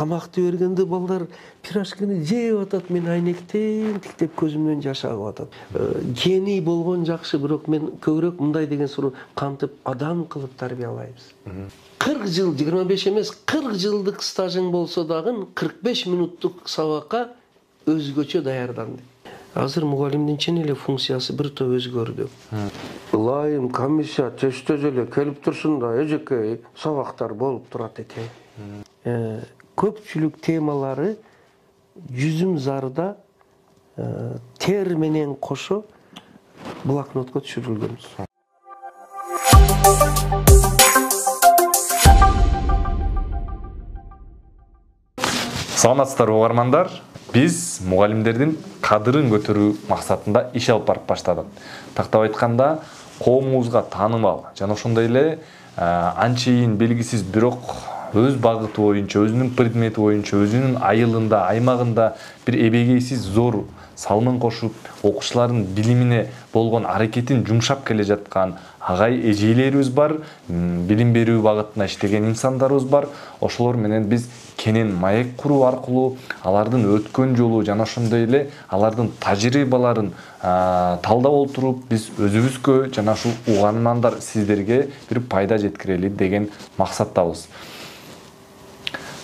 тамакты бергенде балдар пирожкини жеп атат, мен айнектен тиктеп көзүмдөн жаш агып атат. Гений болгон жакшы, бирок мен көбүрөөк мындай деген суроо, кантип адам кылып тарбиялайбыз. 40 жыл, 25 эмес, 40 жылдык стажың болсо дагы 45 минуттук сабакка өзгөчө даярданды. Азыр мугалимдин чын эле функциясы бир топ өзгөрдү. Ылайым комиссия тештөж эле келип турсун да, эжекей сабактар болуп турат экен. Көпчүлүк темалары жүзүм зарда тер менен кошо блокнотко түшүрүлгөн. Саламатсыздарбы угармандар? Биз мугалимдердин кадырын көтөрүү максатында иш алып барып баштадык. Тактап айтканда, коомубузга таанымал жана ошондой эле анчейин белгисиз, бирок өз багыты боюнча, өзүнүн предмети боюнча, өзүнүн айылында, аймагында бир эбегейсиз зор салмын кошуп, окуучулардын билимине болгон аракетин жумшап келе жаткан агай эжейлерибиз бар, билим берүү багытына иштеген инсандарыбыз бар. Ошолор менен биз кенен маек куруу аркылуу алардын өткөн жолу жана ошондой эле алардын тажрыйбаларын талдап отуруп, биз өзүбүзгө жана ушул угармандар сиздерге бир пайда жеткирели деген максаттабыз.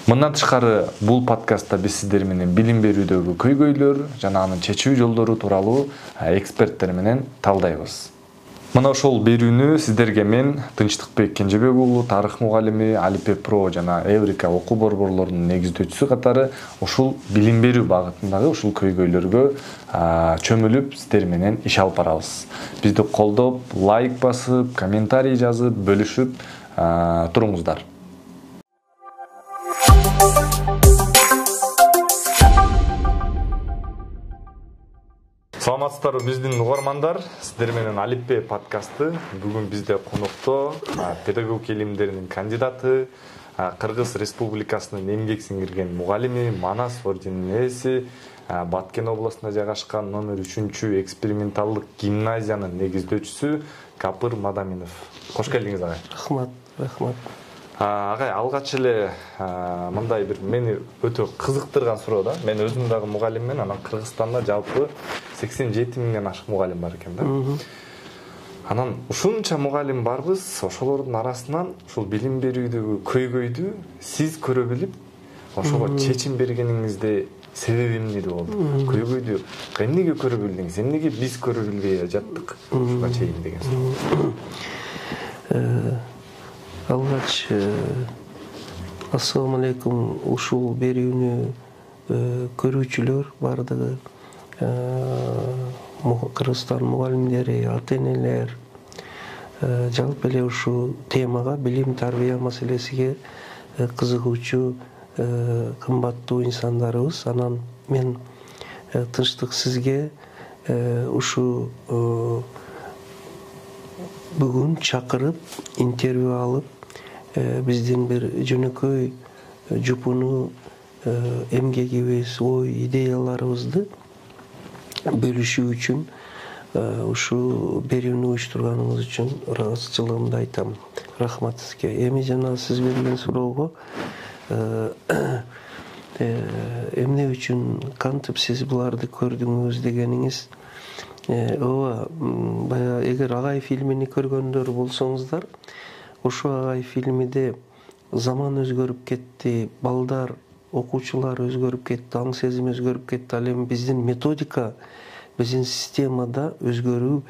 Мындан тышкары бул подкастта биз сиздер менен билим берүүдөгү көйгөйлөр жана анын чечүү жолдору тууралуу эксперттер менен талдайбыз. Мына ошол берүүнү сиздерге мен Тынчтыкбек Кенжебек уулу, тарых мугалими, Алипеп Про жана Эврика окуу борборлорунун негиздөөчүсү катары ушул билим берүү багытындагы ушул көйгөйлөргө чөмүлүп сиздер менен иш алып барабыз. Бизди колдоп, лайк басып, комментарий жазып, бөлүшүп туруңуздар. Саламатсыздарбы биздин угармандар, сиздер менен Алипе подкасты. Бүгүн бизде конокто педагог илимдеринин кандидаты, Кыргыз Республикасынын эмгек сиңирген мугалими, Манас орденинин ээси, Баткен областында жайгашкан номер 3 эксперименталдык гимназиянын негиздөөчүсү Капыр Мадаминов. Кош келдиңиз агай. Рахмат. Агай, алгач эле мындай бир мени өтө кызыктырган суроо да. Мен өзүм дагы мугалиммен, анан Кыргызстанда жалпы 87 миңден ашык мугалим бар экен да. Анан ушунча мугалим барбыз, ошолордун арасынан ушул билим берүүдөгү көйгөйдү сиз көрө билип, ошого чечим бергениңизде себеби эмнеде болду? Көйгөйдү эмнеге көрө билдиңиз? Эмнеге биз көрө билбей жаттык ушуга чейин деген суроо. Алгач, ассаламу алейкум, ушул берүүнү көрүүчүлөр бардыгы, Кыргызстан мугалимдери, ата-энелер, жалпы эле ушул темага, билим тарбия маселесиге кызыгуучу кымбаттуу инсандарыбыз. Анан мен Тынчтык сизге ушу бүгүн чакырып, интервью алып, биздин бир жөнөкөй жупуну эмгегибиз, ой, идеяларыбызды бөлүшүү үчүн ушул берүүнү уюштурганыңыз үчүн ыраазычылыгымды айтам. Рахмат сизге. Эми жана сиз берген суроого эмне үчүн, кантип сиз буларды көрдүңүз дегениңиз, ооба, баягы эгер Агай фильмини көргөндөр болсоңуздар, ошо Агай фильмиде заман өзгөрүп кетти, балдар, окуучулар өзгөрүп кетти, аң сезим өзгөрүп кетти. Ал эми биздин методика, биздин системада өзгөрүү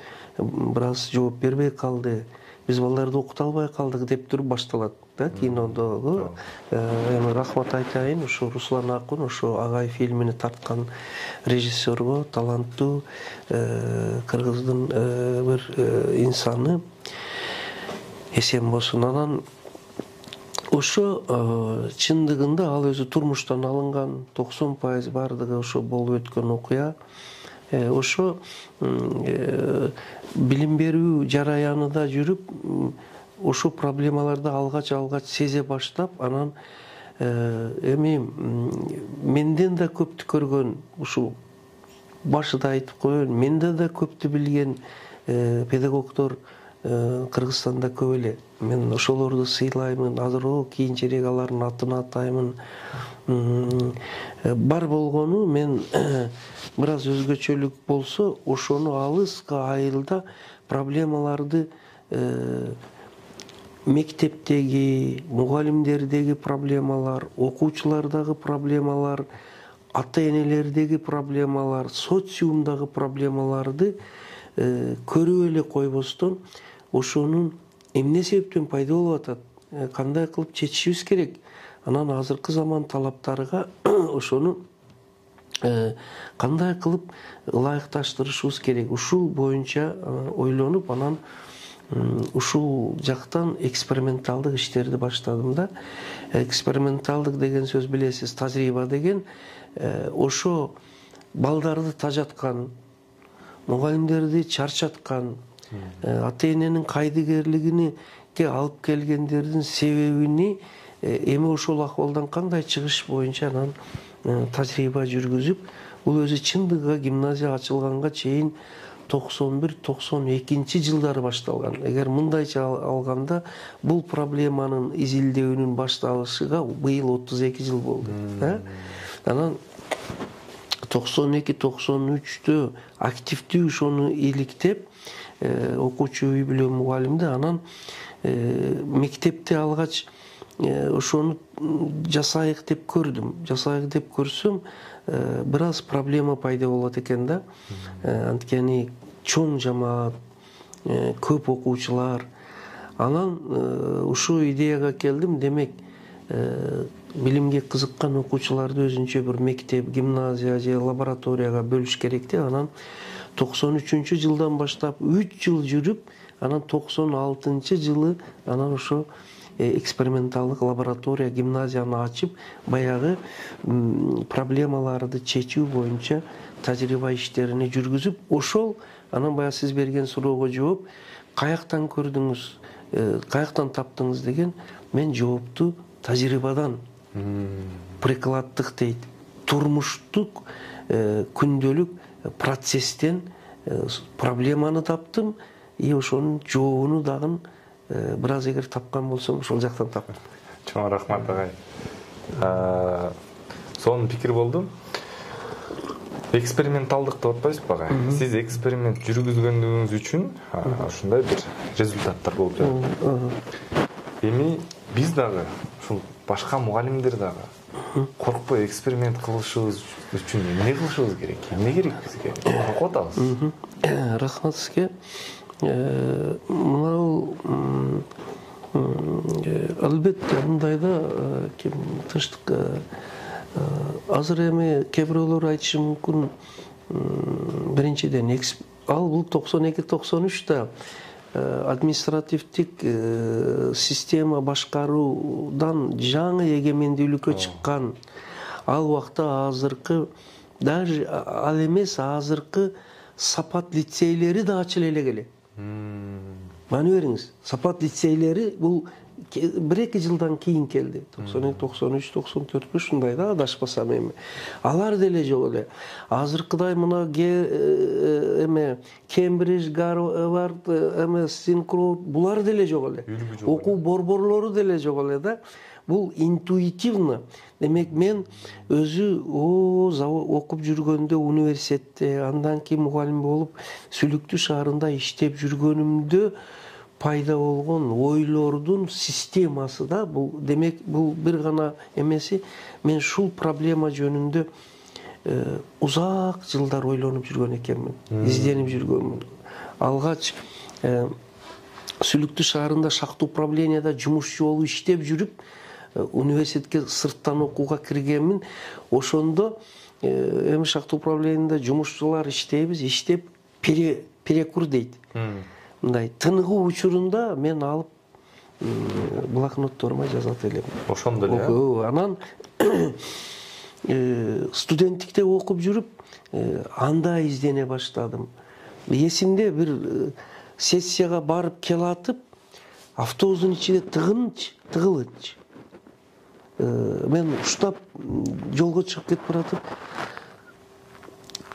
бир аз жооп бербей калды. Биз балдарды окута албай калдык деп туруп башталат да кинодогу. Эми рахмат айтайын ушу Руслан Акун, ошо Агай фильмини тарткан режиссерго, таланттуу кыргыздын бир инсаны, эсен болсун. Анан ошо чындыгында ал өзү турмуштан алынган, 90% бардыгы ошо болуп өткөн окуя. Ошо билим берүү жараянында жүрүп, ошо проблемаларды алгач сезе баштап, анан эми менден да көптү көргөн, ушул башында айтып коеюн, менде да көптү билген педагогдор Кыргызстанда көп эле. Мен ошолорду сыйлаймын, азыроо кийинчерээк алардын атын атаймын. Бар болгону мен бир аз өзгөчөлүк болсо, ошону алыска айылда проблемаларды мектептеги, мугалимдердеги проблемалар, окуучулардагы проблемалар, ата-энелердеги проблемалар, социумдагы проблемаларды көрүп эле койбостон, ошонун эмне себептен пайда болуп атат, кандай кылып чечишибиз керек, анан азыркы заман талаптарыга ошону кандай кылып ылайыкташтырышыбыз керек, ушул боюнча ойлонуп, анан ушул жактан эксперименталдык иштерди баштадым да. Эксперименталдык деген сөз билесиз, тажрыйба деген ошо балдарды тажаткан, мугалимдерди чарчаткан, ата-эненин кайдыгерлигине алып келгендердин себебини эми ошол акыбалдан кандай чыгыш боюнча анан тажрыйба жүргүзүп, бул өзү чындыгы гимназия ачылганга чейин 91-92 жылдары башталган. Эгер мындайча алганда, бул проблеманын изилдөөнүн башталышыга быйыл 32 жыл болду. Анан 92-93-тө активдүү ошону иликтеп, окуучу үй бүлө мугалимди, анан мектепте алгач ошону жасайык деп көрдүм. Жасайык деп көрсөм, бир аз проблема пайда болот экен да. Анткени чоң жамаат, көп окуучулар. Анан ушул идеяга келдим. Демек, билимге кызыккан окуучуларды өзүнчө бир мектеп, гимназия же лабораторияга бөлүш керек де. Анан 93-жылдан баштап 3 жыл жүрүп, анан 96-жылы анан ошо эксперименталдык лаборатория, гимназияны ачып, баягы проблемаларды чечүү боюнча тажрыйба иштерини жүргүзүп, ошол анан баягы сиз берген суроого жооп, каяктан көрдүңүз, каяктан таптыңыз деген, мен жоопту тажрыйбадан, прикладдык дейт, турмуштук күндөлүк процесстен проблеманы таптым, и ошонун жообуну дагы бир аз эгер тапкан болсом, ошол жактан таптым. Чоң рахмат агай. Сонун пикир болду. Эксперименталдык деп атпайсызбы агай? Сиз эксперимент жүргүзгөндүгүңүз үчүн ушундай бир результаттар болуп жатат. Эми биз дагы, ушул башка мугалимдер дагы коркпой эксперимент кылышыбыз үчүн эмне кылышыбыз керек? Эмне керек бизге? Коркуп атабыз. Рахмат сизге. Мынау албетте мындайда тынчтык азыр эми кээ бирөөлөр айтышы мүмкүн, биринчиден ал бул 92-93-та административдик система башкаруудан жаңы эгемендүүлүккө чыккан. Ал убакта азыркы, даже ал эмес, азыркы сапат лицейлери да ачыла элек эле. Маны бериңиз, сапат лицейлери бул 1-2 жылдан кийин келди. 92-93-94 ушундай да, адашпасам эми. Алар деле жок эле. Азыркыдай мына эме Кембридж, Гарвард, Синкроуд, булар деле жок эле. Окуу борборлору деле жок эле да. Бул интуитивно. Демек, мен өзү окуп жүргөндө университетте, андан кийин мугалим болуп, Сүлүктүү шаарында иштеп жүргөнүмдө пайда болгон ойлордун системасы да. Демек, бул бир гана эмеси, мен шул проблема жөнүндө узак жылдар ойлонуп жүргөн экенмин, изденип жүргөнмүн. Алгач Сүлүктүү шаарында шахта управленияда жумушчу болуп иштеп жүрүп, университетке сырттан окууга киргенмин. Ошондо эми шахта управленияда жумушчулар иштейбиз, иштеп перекур дейт. Мындай тыныгуу учурунда мен алып блокнотторума жазат элем. Ошондо эле. Анан студенттикте окуп жүрүп, анда издене баштадым. Эсимде бир сессияга барып келатып, автобустун ичинде тыгылынч. Мен уштап жолго чыгып кетип баратып,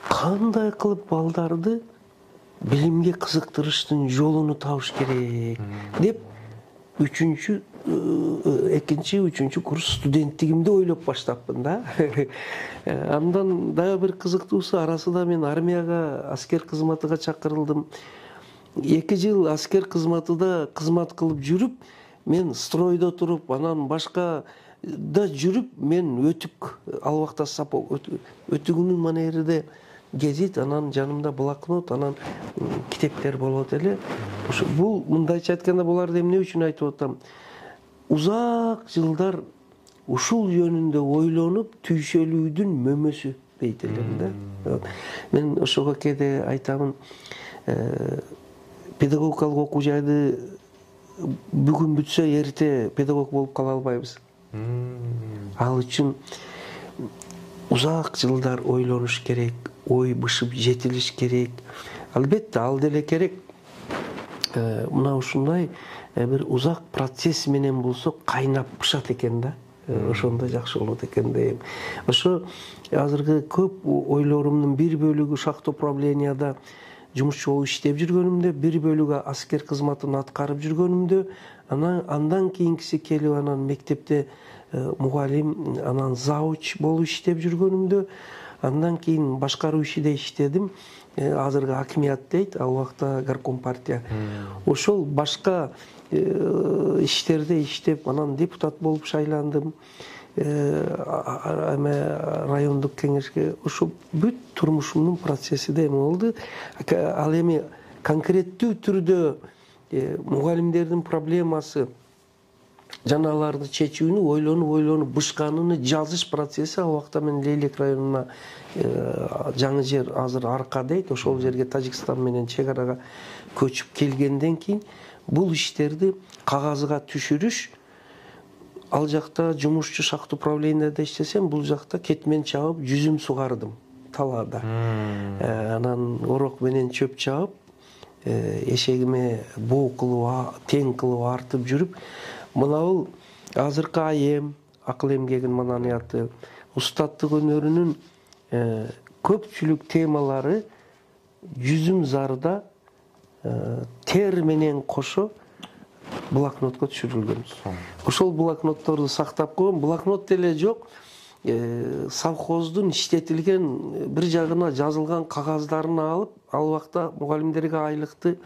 кандай кылып балдарды билимге кызыктырыштын жолуну табыш керек деп экинчи үчүнчү курс студенттигимде ойлоп баштапмын да. Андан дагы бир кызыктуусу арасында мен армияга, аскер кызматыга чакырылдым. 2 жыл аскер кызматыда кызмат кылып жүрүп, мен стройдо туруп, анан башка да жүрүп, мен өтүк, ал убакта сапог өтүгүнүн манериде гезит, анан жанымда блокнот, анан китептер болот эле. Ошо бул мындайча айтканда буларды эмне үчүн айтып атам? Узак жылдар ушул жөнүндө ойлонуп түйшөлүүдүн мөмөсү дейт элем да. Мен ошого кээде айтамын, педагогикалык окуу жайды бүгүн бүтсө эрте педагог болуп кала албайбыз. Ал үчүн узак жылдар ойлонуш керек, ой бышып жетилиш керек. Албетте ал деле керек. Мына ушундай бир узак процесс менен болсо кайнап бышат экен да. Ошондо жакшы болот экен дейм. Ошо азыркы көп ойлорумдун бир бөлүгү шахта управленияда жумушчу болуп иштеп жүргөнүмдө, бир бөлүгү аскер кызматын аткарып жүргөнүмдө, андан кийинкиси келип анан мектепте мугалим, анан завуч болуп иштеп жүргөнүмдө, андан кийин башкаруу ишиде иштедим. Азыркы акимият дейт, ал убакта горком партия. Ошол башка иштерде иштеп, анан депутат болуп шайландым. Райондук кеңешке. Ошо бүт турмушумдун процесси да эме болду. Ал эми конкреттүү түрдө мугалимдердин проблемасы жана аларды чечүүнү ойлонуп бышканын жазыш процесси ал убакта мен Лейлек районуна жаңы жер азыр Арка дейт, ошол жерге Тажикстан менен чек арага көчүп келгенден кийин бул иштерди кагазга түшүрүш, ал жакта жумушчу шахта управленияда иштесем, бул жакта кетмен чабып жүзүм сугардым талаада. Анан орок менен чөп чабып, эшегиме боо кылып, тең кылып артып жүрүп, мынабул азыркы айым, акыл эмгегин маданияты, устаттык өнөрүнүн көпчүлүк темалары жүзүм зарда тер менен кошо блокнотко түшүрүлгөн. Ошол блокнотторду сактап койгон, блокнот деле жок, совхоздун иштетилген бир жагына жазылган кагаздарын алып, ал убакта мугалимдерге айлыкты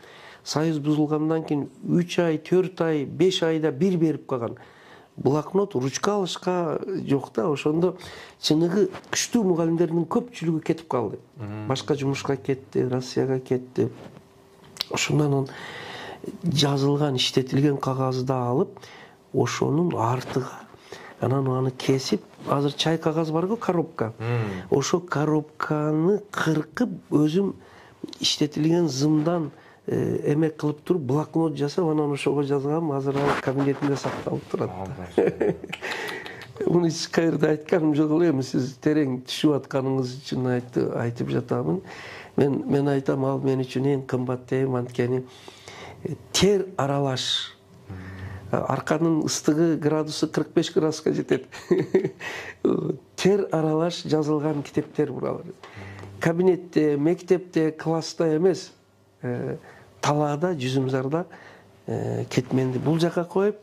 союз бузулгандан кийин 3 ай, 4 ай, 5 айда бир берип калган. Блокнот ручка алышка жок да, ошондо чыныгы күчтүү мугалимдердин көпчүлүгү кетип калды. Башка жумушка кетти, Россияга кетти. Ошондон жазылган, иштетилген кагазды алып, ошонун артыга анан аны кесип, азыр чай кагаз барго, коробка. Ошо коробканы кыркып, өзүм иштетилген зымдан эме кылып туруп, блокнот жасап, анан ошого жазгам, азыр ал кабинетимде сакталып турат. Муну эч каерде айтканым жок эле, эми сиз терең түшүп атканыңыз үчүн айтып жатамын. Мен айтам, ал мен үчүн эң кымбат дейм, анткени тер аралаш. Арканын ыстыгы градусы 45 градуска жетет. Тер аралаш жазылган китептер буралар. Кабинетте, мектепте, класста эмес, талаада, жүзүмзарда кетменди бул жака коюп,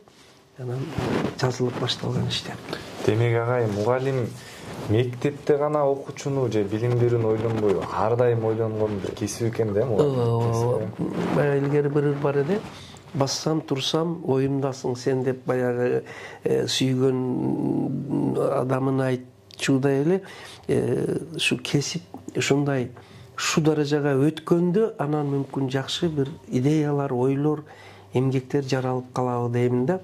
анан жазылып башталган иштер. Демек агай, мугалим мектепте гана окуучуну же билим берүүнү ойлонбой, ар дайым ойлонгон бир кесип экен да мугалим. Баягы илгери бир бар эди. Бассам, турсам, оюмдасың сен деп баягы сүйгөн адамын айтчудай эле, ушу кесип ушундай шу даражага өткөндө анан мүмкүн жакшы бир идеялар, ойлор, эмгектер жаралып калабы деймин да.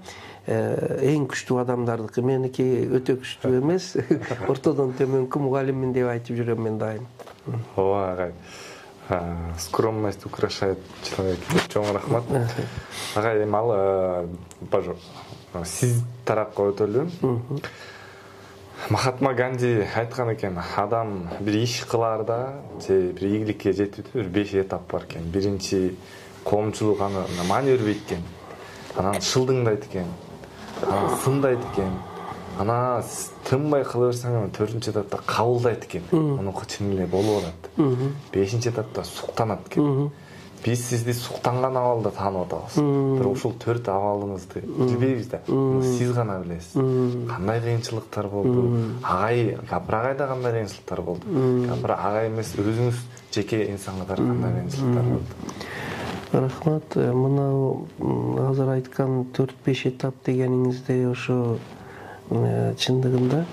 Эң күчтүү адамдардыкы, меники өтө күчтүү эмес, ортодон төмөнкү мугалиммин деп айтып жүрөм мен дайым. Ооба агай. Скромность украшает человека. Чоң рахмат. Агай, эми ал сиз тарапка өтөлү. Махатма Ганди айткан экен, адам бир иш кылаарда же бир ийгиликке жетүүдө бир 5 этап бар экен. Биринчи коомчулук аны маани бербейт экен. Анан шылдыңдайт экен. Анан сындайт экен. Ана тынбай кыла берсең, 4-нчи этапта кабылдайт экен. Мунуку чын эле болуп атат. 5-нчи этапта суктанат экен. биз сизди суктанган абалда таанып атабыз. Бирок ушул 4 абалыңызды билбейбиз да. Сиз гана билесиз. Кандай кыйынчылыктар болду? Агай, Капыр агайда кандай кыйынчылыктар болду? Капыр агай эмес, өзүңүз жеке инсан катары кандай кыйынчылыктар болду? Рахмат. Мына азыр айткан 4-5 этап дегениңиздей ошо чындыгында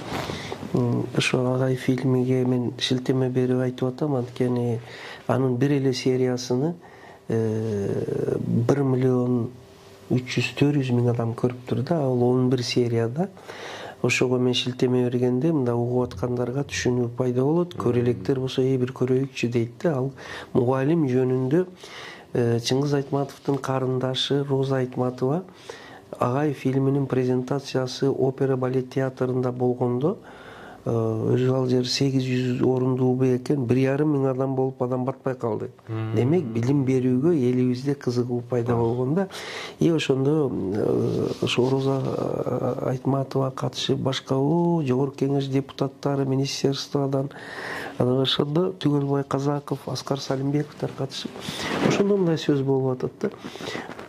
ошо агай фильмиге мен шилтеме берип айтып атам, анткени анын бир эле сериясыны 1 миллион 300-400 миң адам көрүптүр да, ал 11 серияда. Ошого мен шилтеме бергенде мында угуп аткандарга түшүнүү пайда болот. Көрө электер болсо бир көрөйүкчү дейт да. Ал мугалим жөнүндө Чыңгыз Айтматовдун карындашы Роза Айтматова агай фильминин презентациясы опера балет театрында болгондо өзү ал жер 800 орундуу экен, 1,5 миң адам болуп адам батпай калды. Демек билим берүүгө элибизде кызыгуу пайда болгон да. И ошондо ошо Роза Айтматова катышып, башка жогорку кеңеш депутаттары, министерстводан, анан ошондо Түгөлбай Казаков, Аскар Салимбековдор катышып, ошондо мындай сөз болуп атат да.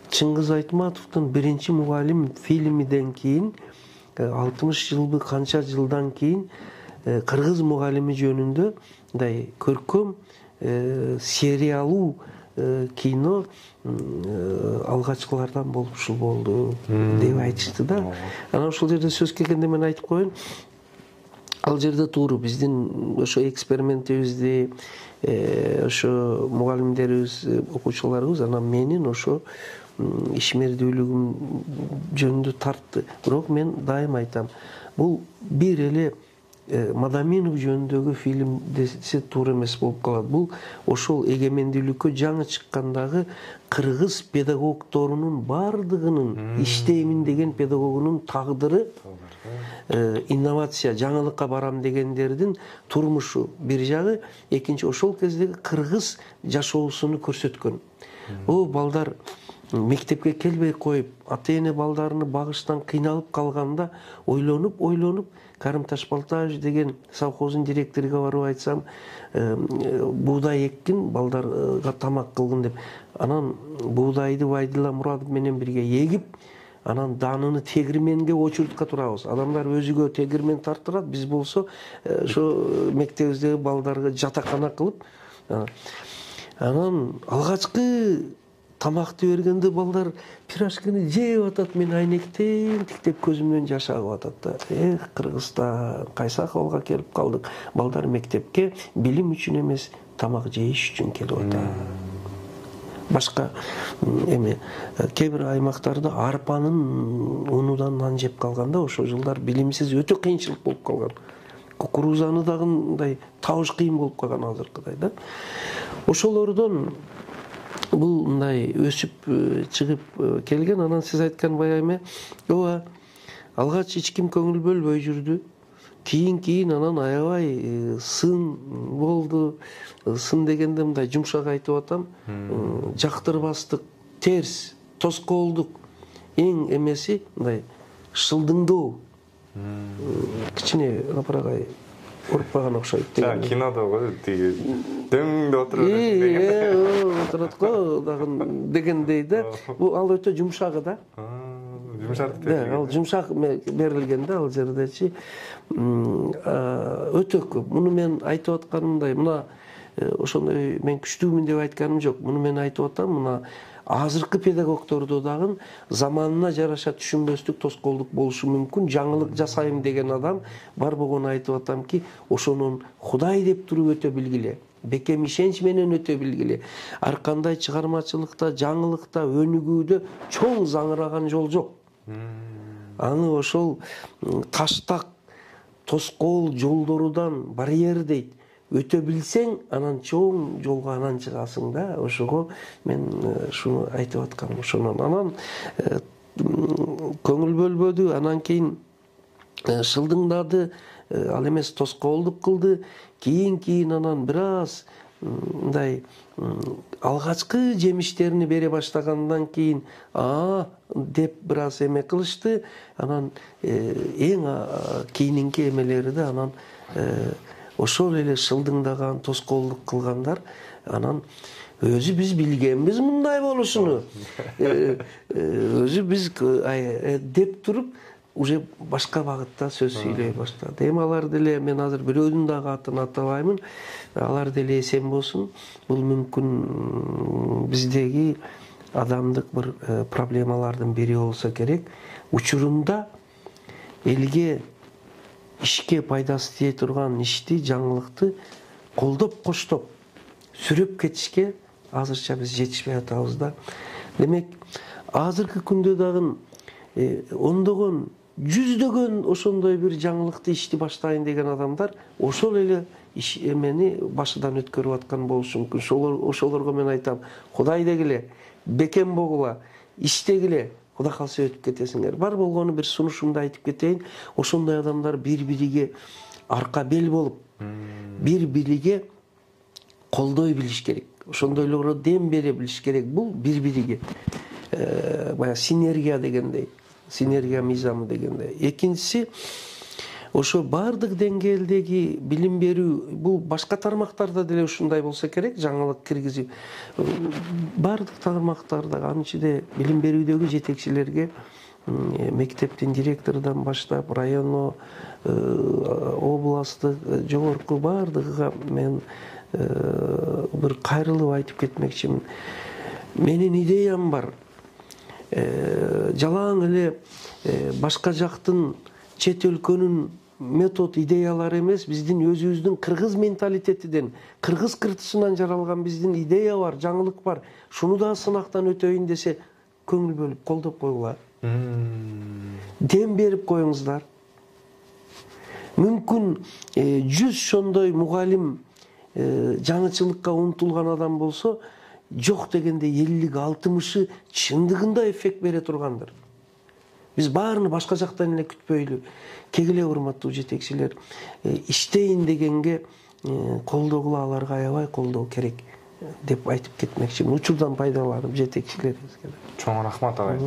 Чыңгыз Айтматовдун биринчи мугалим фильмиден кийин 60 жылбы канча жылдан кийин кыргыз мугалими жөнүндө мындай көркөм сериалуу кино алгачкылардан болуп ушул болду деп айтышты да. Анан ушул жерде сөз келгенде мен айтып коеюн, ал жерде туура биздин ошо экспериментибизди ошо мугалимдерибиз, окуучуларыбыз анан менин ошо ишмердүүлүгүм жөнүндө тартты. Бирок мен дайым айтам, бул бир эле Мадаминов жөнүндөгү фильм десе туура эмес болуп калат. Бул ошол эгемендүүлүккө жаңы чыккандагы кыргыз педагогдорунун бардыгынын иштеймин деген педагогунун тагдыры, инновация, жаңылыкка барам дегендердин турмушу бир жагы, экинчи ошол кездеги кыргыз жашоосуну көрсөткөн. Балдар мектепке келбей коюп, ата-эне балдарыны багыштан кыйналып калганда ойлонуп Карим Ташбалтаевич деген совхоздун директоруга барып айтсам, буудай эккин, балдарга тамак кылгын деп. Анан буудайды Байдыла Мурадов менен бирге эгип, анан даныны тегирменге очередька турабыз. Адамдар өзүгө тегирмен тартырат, биз болсо ошо мектебиздеги балдарга жатакана кылып, анан алгачкы тамакты бергенде балдар пирожкини жеп атат, мен айнектен тиктеп көзүмдөн жаш агып атат да. Кыргызстан кайсы акыбалга келип калдык? Балдар мектепке билим үчүн эмес, тамак жейиш үчүн келип атат. Башка эме кээ бир аймактарда арпанын унудан нан жеп калганда, ошол жылдар билимсиз өтө кыйынчылык болуп калган. Кукурузаны дагы мындай табыш кыйын болуп калган азыркыдай да. Ошолордон бул мындай өсүп чыгып келген. Анан сиз айткан баягы эме, ооба, алгач эч ким көңүл бөлбөй жүрдү. Кийин анан аябай сын болду. Сын дегенде мындай жумшак айтып атам, жактырбастык, терс, тоскоолдук. Эң эмеси мындай шылдыңдоо. Кичине апарагай урпаган окшойт деген. Кинодо го тиги дөңдө отуруп отурат го дагы дегендей да. Бул ал өтө жумшагы да. Жумшак. Ал жумшак берилген да ал жердечи. Өтө көп. Муну мен айтып атканымдай, мына ошондой мен күчтүүмүн деп айтканым жок. Муну мен айтып атам, мына азыркы педагогдордо дагы заманына жараша түшүнбөстүк, тоскоолдук болушу мүмкүн. Жаңылык жасайм деген адам бар болгону айтып атамки, ошонун Кудай деп туруп өтө билгиле. Бекем ишенч менен өтө билгиле. Ар кандай чыгармачылыкта, жаңылыкта, өнүгүүдө чоң заңыраган жол жок. Аны ошол таштак, тоскоол жолдорудан барьер дейт. Өтө билсең, анан чоң жолго анан чыгасың да. Ошого мен шуну айтып атканым. Ошонун анан көңүл бөлбөдү, анан кийин шылдыңдады, ал эмес тоскоолдук кылды. Кийин анан бир аз мындай алгачкы жемиштерин бере баштагандан кийин деп бир аз эме кылышты. Анан эң кийинки эмелерди анан ошол эле шылдыңдаган, тоскоолдук кылгандар анан өзү биз билгенбиз мындай болушуну. Өзү биз деп туруп уже башка багытта сөз сүйлөй баштады. Эми алар деле, мен азыр бирөөнүн дагы атын атабаймын, алар деле эсен болсун. Бул мүмкүн биздеги адамдык бир проблемалардын бири болсо керек. Учурунда элге ишке пайдасы тие турган ишти, жаңылыкты колдоп коштоп сүрөп кетишке азырча биз жетишпей атабыз да. Демек, азыркы күндө дагы ондогон, жүздөгөн ошондой бир жаңылыкты ишти баштайын деген адамдар ошол эле эмени башынан өткөрүп аткан болушу мүмкүн. Ошолорго мен айтам, Кудай дегиле, бекем болгула, иштегиле, Кудай калса өтүп кетесиңер. Бар болгону бир сунушумду айтып кетейин. Ошондой адамдар бири-бириге арка бел болуп, бири-бириге колдой билиш керек. Ошондойлорго дем бере билиш керек. Бул бири-бириге баягы синергия дегендей, синергия мыйзамы дегендей. Экинчиси, ошо бардык деңгээлдеги билим берүү, бул башка тармактарда деле ушундай болсо керек, жаңылык киргизип. Бардык тармактарда, анын ичинде билим берүүдөгү жетекчилерге, мектептин директорунан баштап, районо, областтык, жогорку бардыгыга мен бир кайрылып айтып кетмекчимин. Менин идеям бар. Жалаң эле башка жактын, чет өлкөнүн метод идеялары эмес, биздин өзүбүздүн кыргыз менталитетиден, кыргыз кыртысынан жаралган биздин идея бар, жаңылык бар. Шуну да сынактан өтөйүн десе, көңүл бөлүп колдоп койгула. Дем берип коюңуздар. Мүмкүн 100 ошондой мугалим жаңычылыкка умтулган адам болсо, жок дегенде 50-60 чындыгында эффект бере тургандыр. Биз баарыны башка жактан эле күтпөйлү. Кегиле, урматтуу жетекчилер, иштейин дегенге колдогула, аларга аябай колдоо керек деп айтып кетмекчимин. Учурдан пайдаланып жетекчилерибизге. Чоң рахмат агай.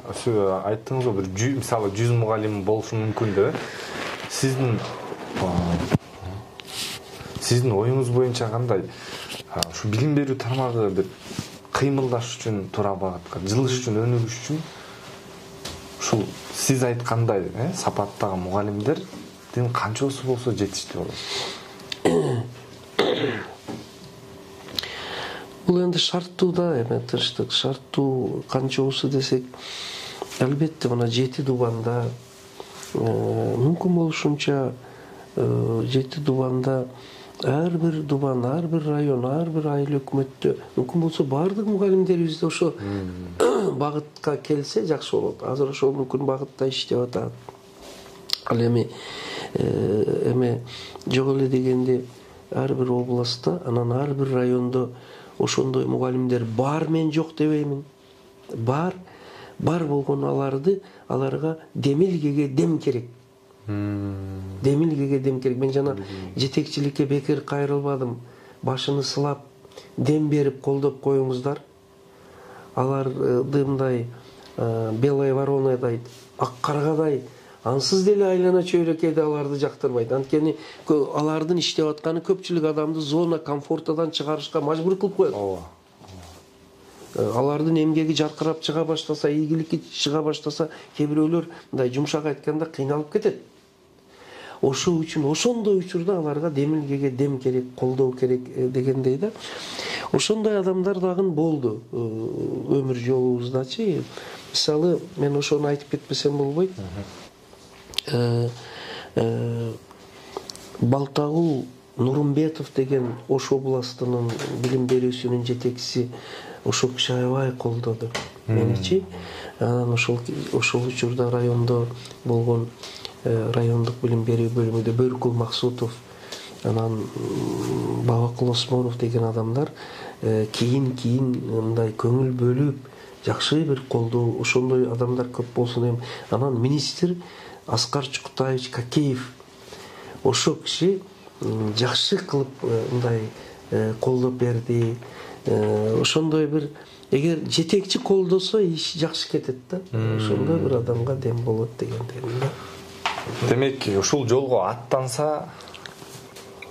Айттыңыз го, бир мисалы 100 мугалим болушу мүмкүн деп. Сиздин оюңуз боюнча кандай? Ушу билим берүү тармагы бир кыймылдаш үчүн, туура багытка жылыш үчүн, өнүгүш үчүн ушул сиз айткандай сапаттагы мугалимдердин канчасы болсо жетиштүү болот? Бул энди шарттуу да, эме тынчтык шарттуу канчабысы десек, албетте мына 7 дубанда мүмкүн болушунча 7 дубанда ар бир дубан, ар бир район, ар бир айыл өкмөттө мүмкүн болсо бардык мугалимдерибизде ошо багытка келсе жакшы болот. Азыр ошол мүмкүн багытта иштеп атат. Ал эми жок эле дегенде ар бир областта, анан ар бир райондо ошондой мугалимдер бар, мен жок дебеймин. Бар болгону аларга демилгеге дем керек. Демилгеге дем керек. Мен жана жетекчиликке бекер кайрылбадым. Башыны сылап, дем берип колдоп коюңуздар. Аларды мындай белая воронадай, ак каргадай ансыз деле айлана чөйрөкөйдө аларды жактырбайт. Анткени алардын иштеп атканы көпчүлүк адамды зона комфортадан чыгарышка мажбур кылып коет. Алардын эмгеги жаркырап чыга баштаса, ийгиликки чыга баштаса, кээ бирөөлөр мындай жумшак айтканда кыйналып кетет. Ошол үчүн ошондой учурда аларга демилгеге дем керек, колдоо керек дегендей да. Ошондой адамдар дагы болду өмүр жолубуздачы. Мисалы, мен ошону айтып кетпесем болбойт. Балтагул Нурумбетов деген Ош областынын билим берүүсүнүн жетекчиси, ошол киши аябай колдоду меничи. Анан ошол учурда райондо болгон райондук билим берүү бөлүмүндө Бөркул Максутов, анан Бабакул Осмонов деген адамдар кийин мындай көңүл бөлүп, жакшы бир колдоо, ошондой адамдар көп болсун эми. Анан министр Аскар Чукутаевич Какеев, ошол киши жакшы кылып мындай колдоп берди. Ошондой бир, эгер жетекчи колдосо иш жакшы кетет да. Ошондой бир адамга дем болот дегендей. Демек, ушул жолго аттанса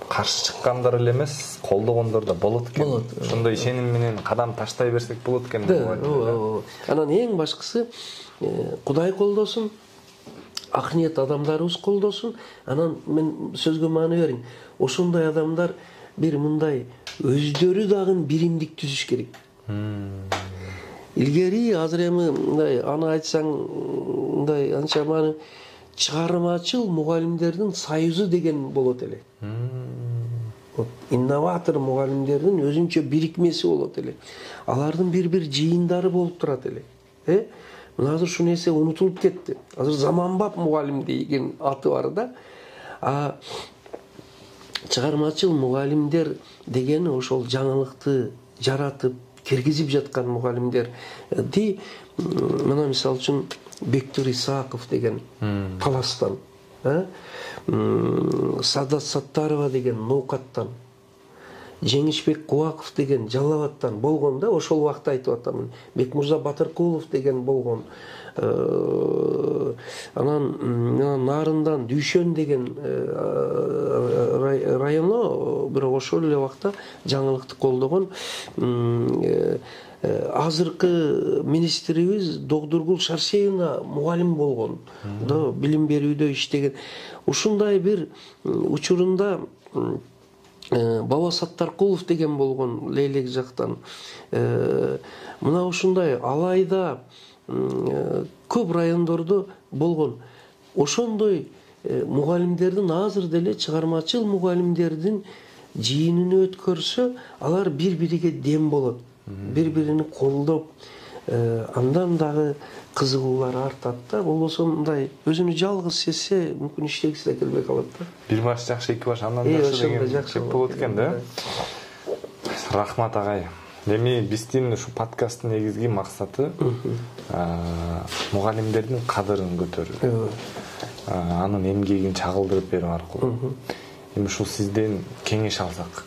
каршы чыккандар эле эмес, колдогондор да болот экен. Болот. Ошондой ишеним менен кадам таштай берсек болот экен. Анан эң башкысы Кудай колдосун, ак ниет адамдарыбыз колдосун. Анан мен сөзгө маани берейин. Ошондой адамдар бир мындай өздөрү дагы биримдик түзүш керек. Илгери азыр эми мындай аны айтсаң мындай анча маани чыгармачыл мугалимдердин союзу деген болот эле. Инноватор мугалимдердин өзүнчө бирикмеси болот эле. Алардын бир жыйындары болуп турат эле. Мына азыр ушул нерсе унутулуп кетти. Азыр заманбап мугалим деген аты бар да. Чыгармачыл мугалимдер дегени ошол жаңылыкты жаратып, киргизип жаткан мугалимдер. Мына мисалы үчүн Бектур Исаков деген Таластан, Садат Саттарова деген Ноокаттан, Жеңишбек Кубаков деген Жалал-Абадтан болгон да, ошол убакта айтып атамын. Бекмурза Батыркулов деген болгон. Анан Нарындан Дүйшөн деген району, бирок ошол эле убакта жаңылыкты колдогон азыркы министрибиз Догдургул Шаршеевна мугалим болгон. Билим берүүдө иштеген. Ушундай бир учурунда Баба Саттаркулов деген болгон Лейлек жактан. Мына ушундай алайда көп райондордо болгон. Ошондой мугалимдердин азыр деле чыгармачыл мугалимдердин жыйынын өткөрсө, алар бири-бириге дем болот. Бири-бирини колдоп, андан дагы кызыгуулар артат да. Болбосо мындай өзүнү жалгыз сезсе, мүмкүн иштегиси да келбей калат да. Бир баш жакшы, эки баш андан жакшы деген болот экен да. Рахмат агай. Эми биздин ушу подкасттын негизги максаты мугалимдердин кадырын көтөрүү. Анын эмгегин чагылдырып берүү аркылуу. Эми ушул сизден кеңеш алсак,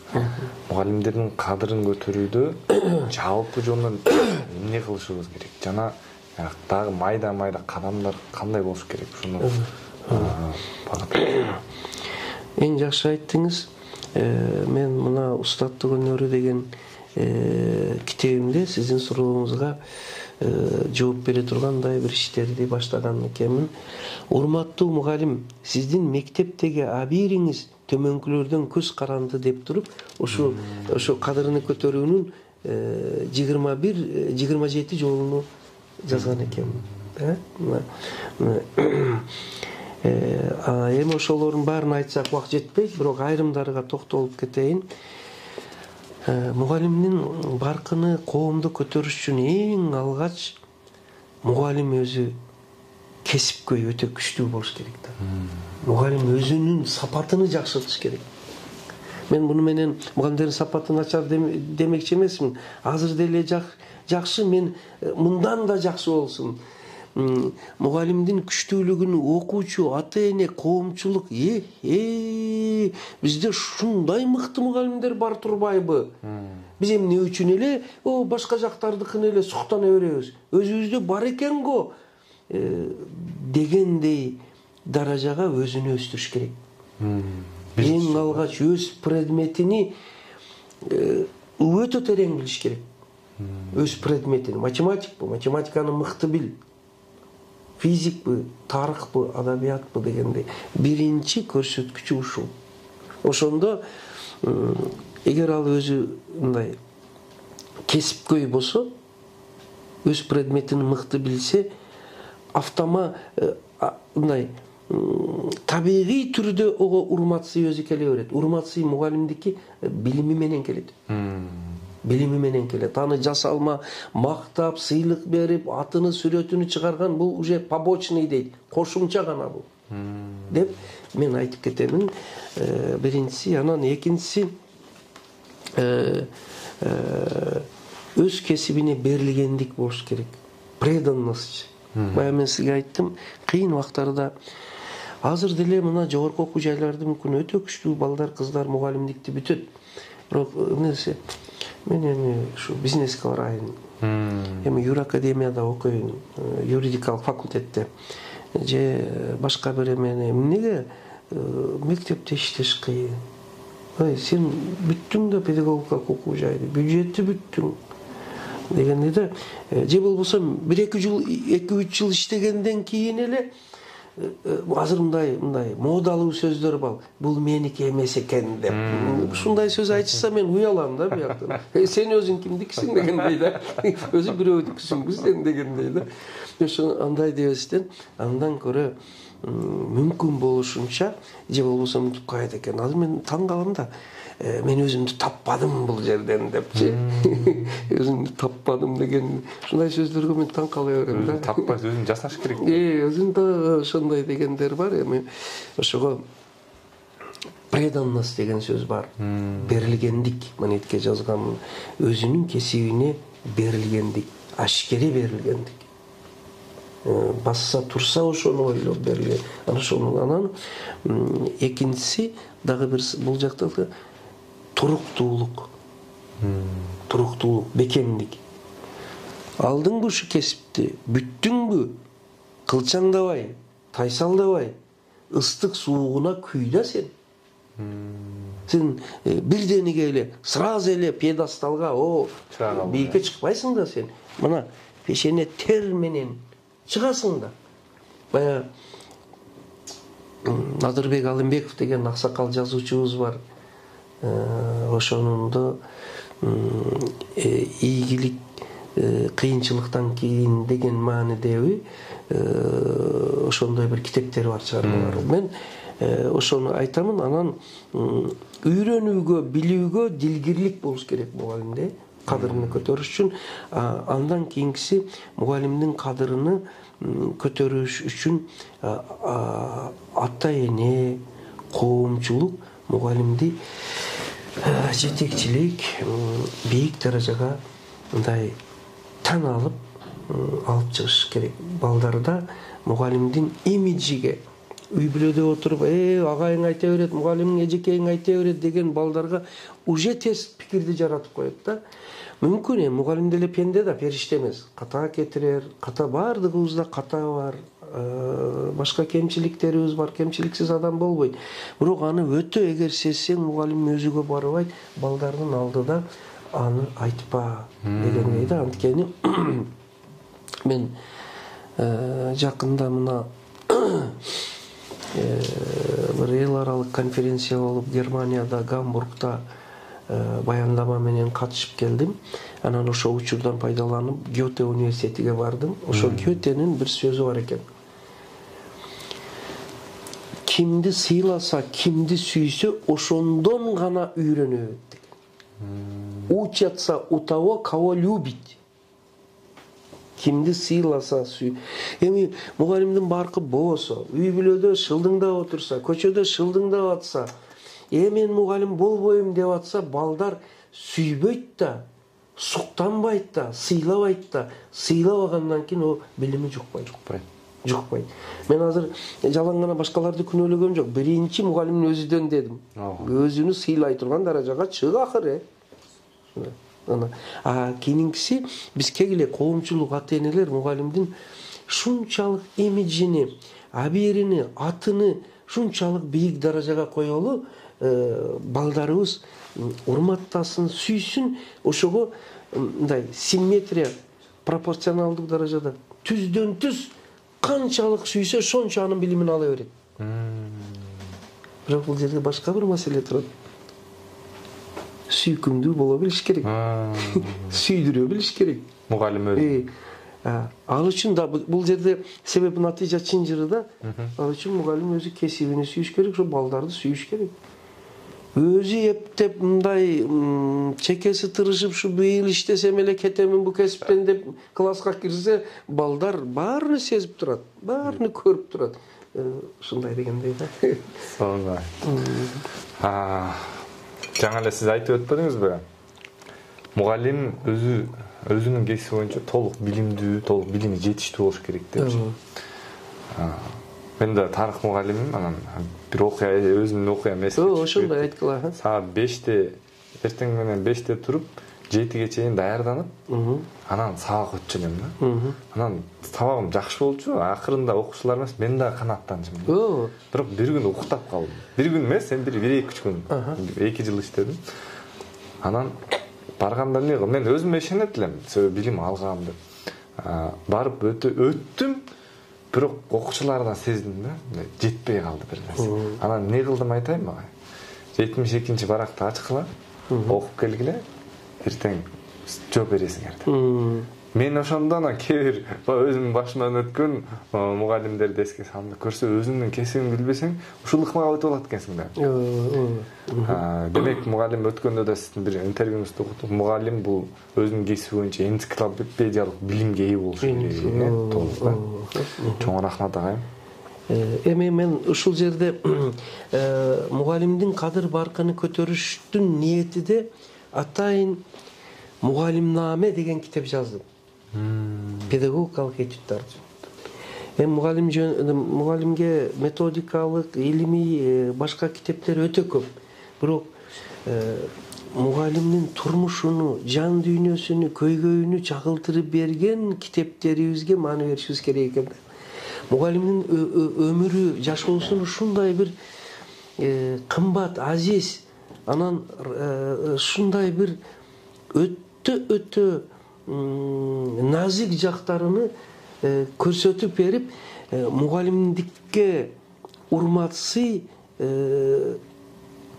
мугалимдердин кадырын көтөрүүдө жалпы жонун эмне кылышыбыз керек? Жана дагы майда кадамдар кандай болуш керек? Ушуну эң жакшы айттыңыз. Мен мына Устаттык өнөрү деген китебимде сиздин сурооңузга жооп бере тургандай бир иштерди баштаган экенмин. Урматтуу мугалим, сиздин мектептеги абийириңиз төмөнкүлөрдөн көз каранды деп туруп, ошо кадырын көтөрүүнүн 21-27 жолуну жазган экенмин. Эми ошолордун баарын айтсак убакыт жетпейт, бирок айрымдарыга токтолуп кетейин. Мугалимдин баркыны, коомду көтөрүш үчүн эң алгач мугалим өзү кесипкөй өтө күчтүү болуш керек да. Мугалим өзүнүн сапатыны жакшыртыш керек. Мен муну менен мугалимдердин сапаты начар демекчи эмесмин. Азыр деле жакшы, мен мындан да жакшы болсун. Мугалимдин күчтүүлүгүн окуучу, ата-эне, коомчулук бизде ушундай мыкты мугалимдер бар турбайбы? Биз эмне үчүн эле башка жактардыкын эле суктана беребиз? Өзүбүздө бар экен го дегендей даражага өзүнү өстүрүш керек. Эң алгач өз предметини өтө терең билиш керек. Өз предметини, математикпы, математиканы мыкты бил. Физикпы, тарыхпы, адабиятпы дегендей биринчи көрсөткүчү ушул. Ошондо эгер ал өзү мындай кесипкөй болсо, өз предметин мыкты билсе, мындай табигый түрдө ого урматсый өзү келе берет. Урматсый мугалимдики билими менен келет. Билими менен келет. Аны жасалма, мактап, сыйлык берип, атыны, сүрөтүнү чыгарган бул уже побочный дейт. Кошумча гана бул. Деп мен айтып кетемин. Биринчиси, анан экинчиси өз кесибине берилгендик болуш керек. Преданность. Бая мен сизге айттым, кыйын убактарда азыр деле мына жогорку окуу жайларда мүмкүн өтө күчтүү балдар, кыздар мугалимдикти бүтөт. Бирок эмнеси? Мен эми ушу бизнеске барайын. Эми юракадемияда окуйм, юридикалык факультетте. Же башка бир эмнеге мектепте иштеш кыйын. Сен бүттүң да педагогикалык окуу жайды, бюджетти бүттүң дегенде да, же болбосо 1-2 жыл, 2-3 жыл иштегенден кийин эле азыр мындай модалуу сөздөр бар. Бул меники эмес экен деп. Ушундай сөз айтышса мен уялам да бияктан. Сен өзүң кимдиксиң дегендей да. Өзү бирөөдүксүңбү сен дегендей да. Ошо андай дебестен андан көрө мүмкүн болушунча же болбосо мынтип коет экен. Азыр мен таң калам да. Мен өзүмдү таппадым бул жерден депчи. Өзүмдү таппадым деген ушундай сөздөргө мен таң кала берем да. Таппай өзүң жасаш керек. Өзүн да ошондой дегендер бар. Эми ошого преданность деген сөз бар. Берилгендик. Манетке жазгам өзүнүн кесибине берилгендик, ашкере берилгендик. Басса турса ошону ойлоп берилген. Анан экинчиси дагы бир бул жакта туруктуулук. Туруктуулук, бекемдик. Алдыңбы ушу кесипти, бүттүңбү, кылчаңдабай, тайсалдабай, ыстык суугуна күйдө сен. Сен бирдениге эле, сразу эле пьедесталга, бийикке чыкпайсың да сен. Мына пешене тер менен чыгасың да. Бая Надырбек Алымбеков деген аксакал жазуучубуз бар. Ошонун ийгилик кыйынчылыктан кийин деген маанидеби ошондой бир китептери бар, чыгармалар. Мен ошону айтамын. Анан үйрөнүүгө, билүүгө дилгирлик болуш керек мугалимде, кадырын көтөрүш үчүн. Андан кийинкиси мугалимдин кадырын көтөрүш үчүн ата эне, коомчулук мугалимди жетекчилик бийик даражага мындай тан алып чыгыш керек. Балдарда мугалимдин имиджиге үй бүлөдө отуруп, агайың айта берет, мугалимиң, эжекейиң айта берет деген балдарга уже тез пикирди жаратып коет да. Мүмкүн мугалим деле пенде да, периште эмес. Ката кетирер, ката бардыгыбызда ката бар. Башка кемчиликтерибиз бар, кемчиликсиз адам болбойт. Бирок аны өтө эгер сезсең, мугалим өзүгө барбайт, балдардын алдыда аны айтпа дегендей да. Анткени мен жакында мына бир эл аралык конференция болуп Германияда, Гамбургда баяндама менен катышып келдим. Анан ошо учурдан пайдаланып Гёте университетиге бардым. Ошо Гётенин бир сөзү бар экен. Кимди сыйласа, кимди сүйсө, ошондон гана үйрөнөт деген. Учатся у того, кого любит. Кимди сыйласа, эми мугалимдин баркы болсо, үй бүлөдө шылдыңдап отурса, көчөдө шылдыңдап атса, мен мугалим болбойм деп атса, балдар сүйбөйт да, суктанбайт да, сыйлабайт да. Сыйлабагандан кийин о билими жукпайт. Мен азыр жалаң гана башкаларды күнөөлөгөм жок. Биринчи мугалимдин өзүдөн дедим. Өзүнү сыйлай турган даражага чык акыры. Кийинкиси бизге келе коомчулук, ата-энелер мугалимдин шунчалык имиджини, абийирини, атыны шунчалык бийик даражага коелу, балдарыбыз урматтасын, сүйсүн. Ошого мындай симметрия, пропорционалдык даражада түздөн түз канчалык сүйсө, ошончо анын билимин ала берет. Бирок бул жерде башка бир маселе турат. Сүйкүмдүү боло билиш керек. Сүйдүрө билиш керек. Мугалим өзү. Ал үчүн да бул жерде себеп натыйжа чынжыры да. Ал үчүн мугалим өзү кесибини сүйүш керек, ошо балдарды сүйүш керек. Өзү эптеп мындай чекеси тырышып, шу быйыл иштесем эле кетемин бу кесиптен деп класска кирсе, балдар баарын сезип турат, баарын көрүп турат. Ушундай дегендей да. Сонда. Жаңа эле сиз айтып өтпөдүңүзбү? Мугалим өзүнүн кесиби боюнча толук билимдүү, толук билими жетиштүү болуш керек депчи. Мен да тарых мугалимим, анан бир окуя, өзүмдүн окуям эске түшүп. Ошондой айткыла. Саат 5-те, эртең менен 5-те туруп, 7ге чейин даярданып, анан сабак өтчү элем да. Анан сабагым жакшы болчу, акырында окуучулар эмес, мен да канааттанчым. Бирок бир күн уктап калдым. Бир күн эмес, мен 1-2 күн, 2 жыл иштедим. Анан барганда мен өзүмө ишенет элем, билим алгам деп. Барып өттүм, бирок окуучулардан сездим да, жетпей калды бир нерсе. Анан эмне кылдым айтайынбы? 72-нчи баракты ачкыла, окуп келгиле, эртең жооп бересиңер деп. Мен ошондон кээ бир өзүмдүн башыман өткөн мугалимдерди эске салам. Көрсө өзүңдүн кесибиңди билбесең, ушул ыкмага өтүп алат экенсиң да. Демек мугалим өткөндө да сиздин бир интервьюңузду окудук. Мугалим бул өзүнүн кесиби боюнча энциклопедиялык билимге ээ болуш керек. Туура. Чоң рахмат агайым. Эми мен ушул жерде мугалимдин кадыр баркын көтөрүштүн ниетиде атайын мугалимнаме деген китеп жаздым. Педагогикалык этюдтар. Мугалимге методикалык, илимий башка китептер өтө көп. Бирок мугалимдин турмушуну, жан дүйнөсүнү, көйгөйүнү чагылтырып берген китептерибизге маани беришибиз керек экен. Мугалимдин өмүрү, жашоосун ушундай бир кымбат, азиз, анан ушундай бир өтө назик жактарыны көрсөтүп берип, мугалимдикке урматсый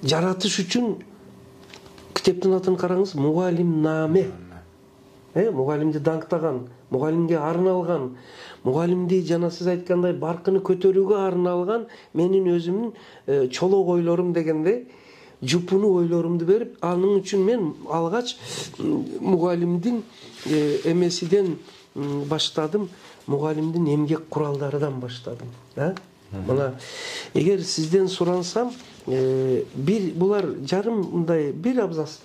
жаратыш үчүн китептин атын караңыз, мугалимнаме. Мугалимди даңктаган, мугалимге арналган, мугалимди жана сиз айткандай баркыны көтөрүүгө арналган менин өзүмдүн чолок ойлорум дегенде жупуну ойлорумду берип, анын үчүн мен алгач мугалимдин эмесиден баштадым, мугалимдин эмгек куралдарынан баштадым. Мына эгер сизден сурансам, булар жарым мындай бир абзац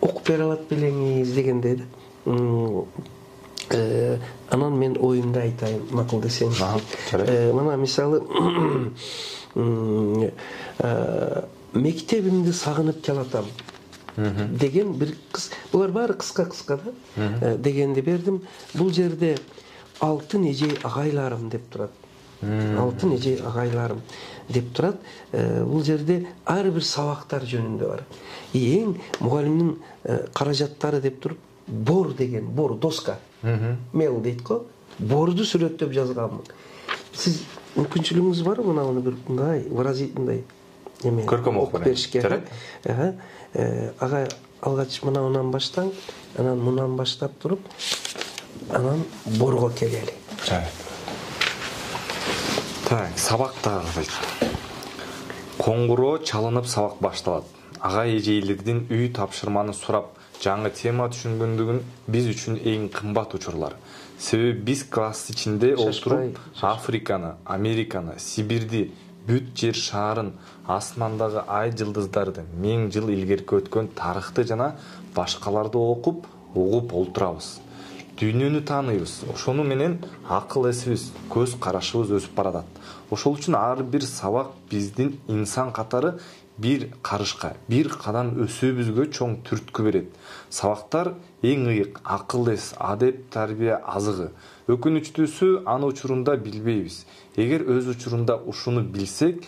окуп бере алат белеңиз дегендей да. Анан мен оюмду айтайын, макул десеңиз. Мына мисалы мектебимди сагынып келатам деген бир булар баары кыска да дегенди бердим. Бул жерде алтын эжей агайларым деп турат. Алтын эжей агайларым деп турат. Бул жерде ар бир сабактар жөнүндө бар. Эң мугалимдин каражаттары деп туруп, бор деген, бор, доска, мел дейт го, борду сүрөттөп жазганмын. Сиз мүмкүнчүлүгүңүз барбы мына бир мындай выразительный эме көркөм окуп беришке? Ага, алгач мындан баштаң, анан мундан баштап туруп, анан борго келели. Так, сабактагы дейт. Коңгуроо чалынып сабак башталат. Агай эжейлердин үй тапшырманы сурап, жаңы тема түшүнгөндүгүн биз үчүн эң кымбат учурлар. Себеби биз класс ичинде отуруп Африканы, Американы, Сибирди, бүт жер шаарын, асмандагы ай жылдыздарды, 1000 жыл илгерки өткөн тарыхты жана башкаларды окуп, угуп олтурабыз. Дүйнөнү тааныйбыз. Ошону менен акыл эсибиз, көз карашыбыз өсүп баратат. Ошол үчүн ар бир сабак биздин инсан катары бир карышка, бир кадам өсүүбүзгө чоң түрткү берет. Сабактар эң ыйык, акыл эс, адеп, тарбия азыгы. Өкүнүчтүүсү аны учурунда билбейбиз. Эгер өз учурунда ушуну билсек,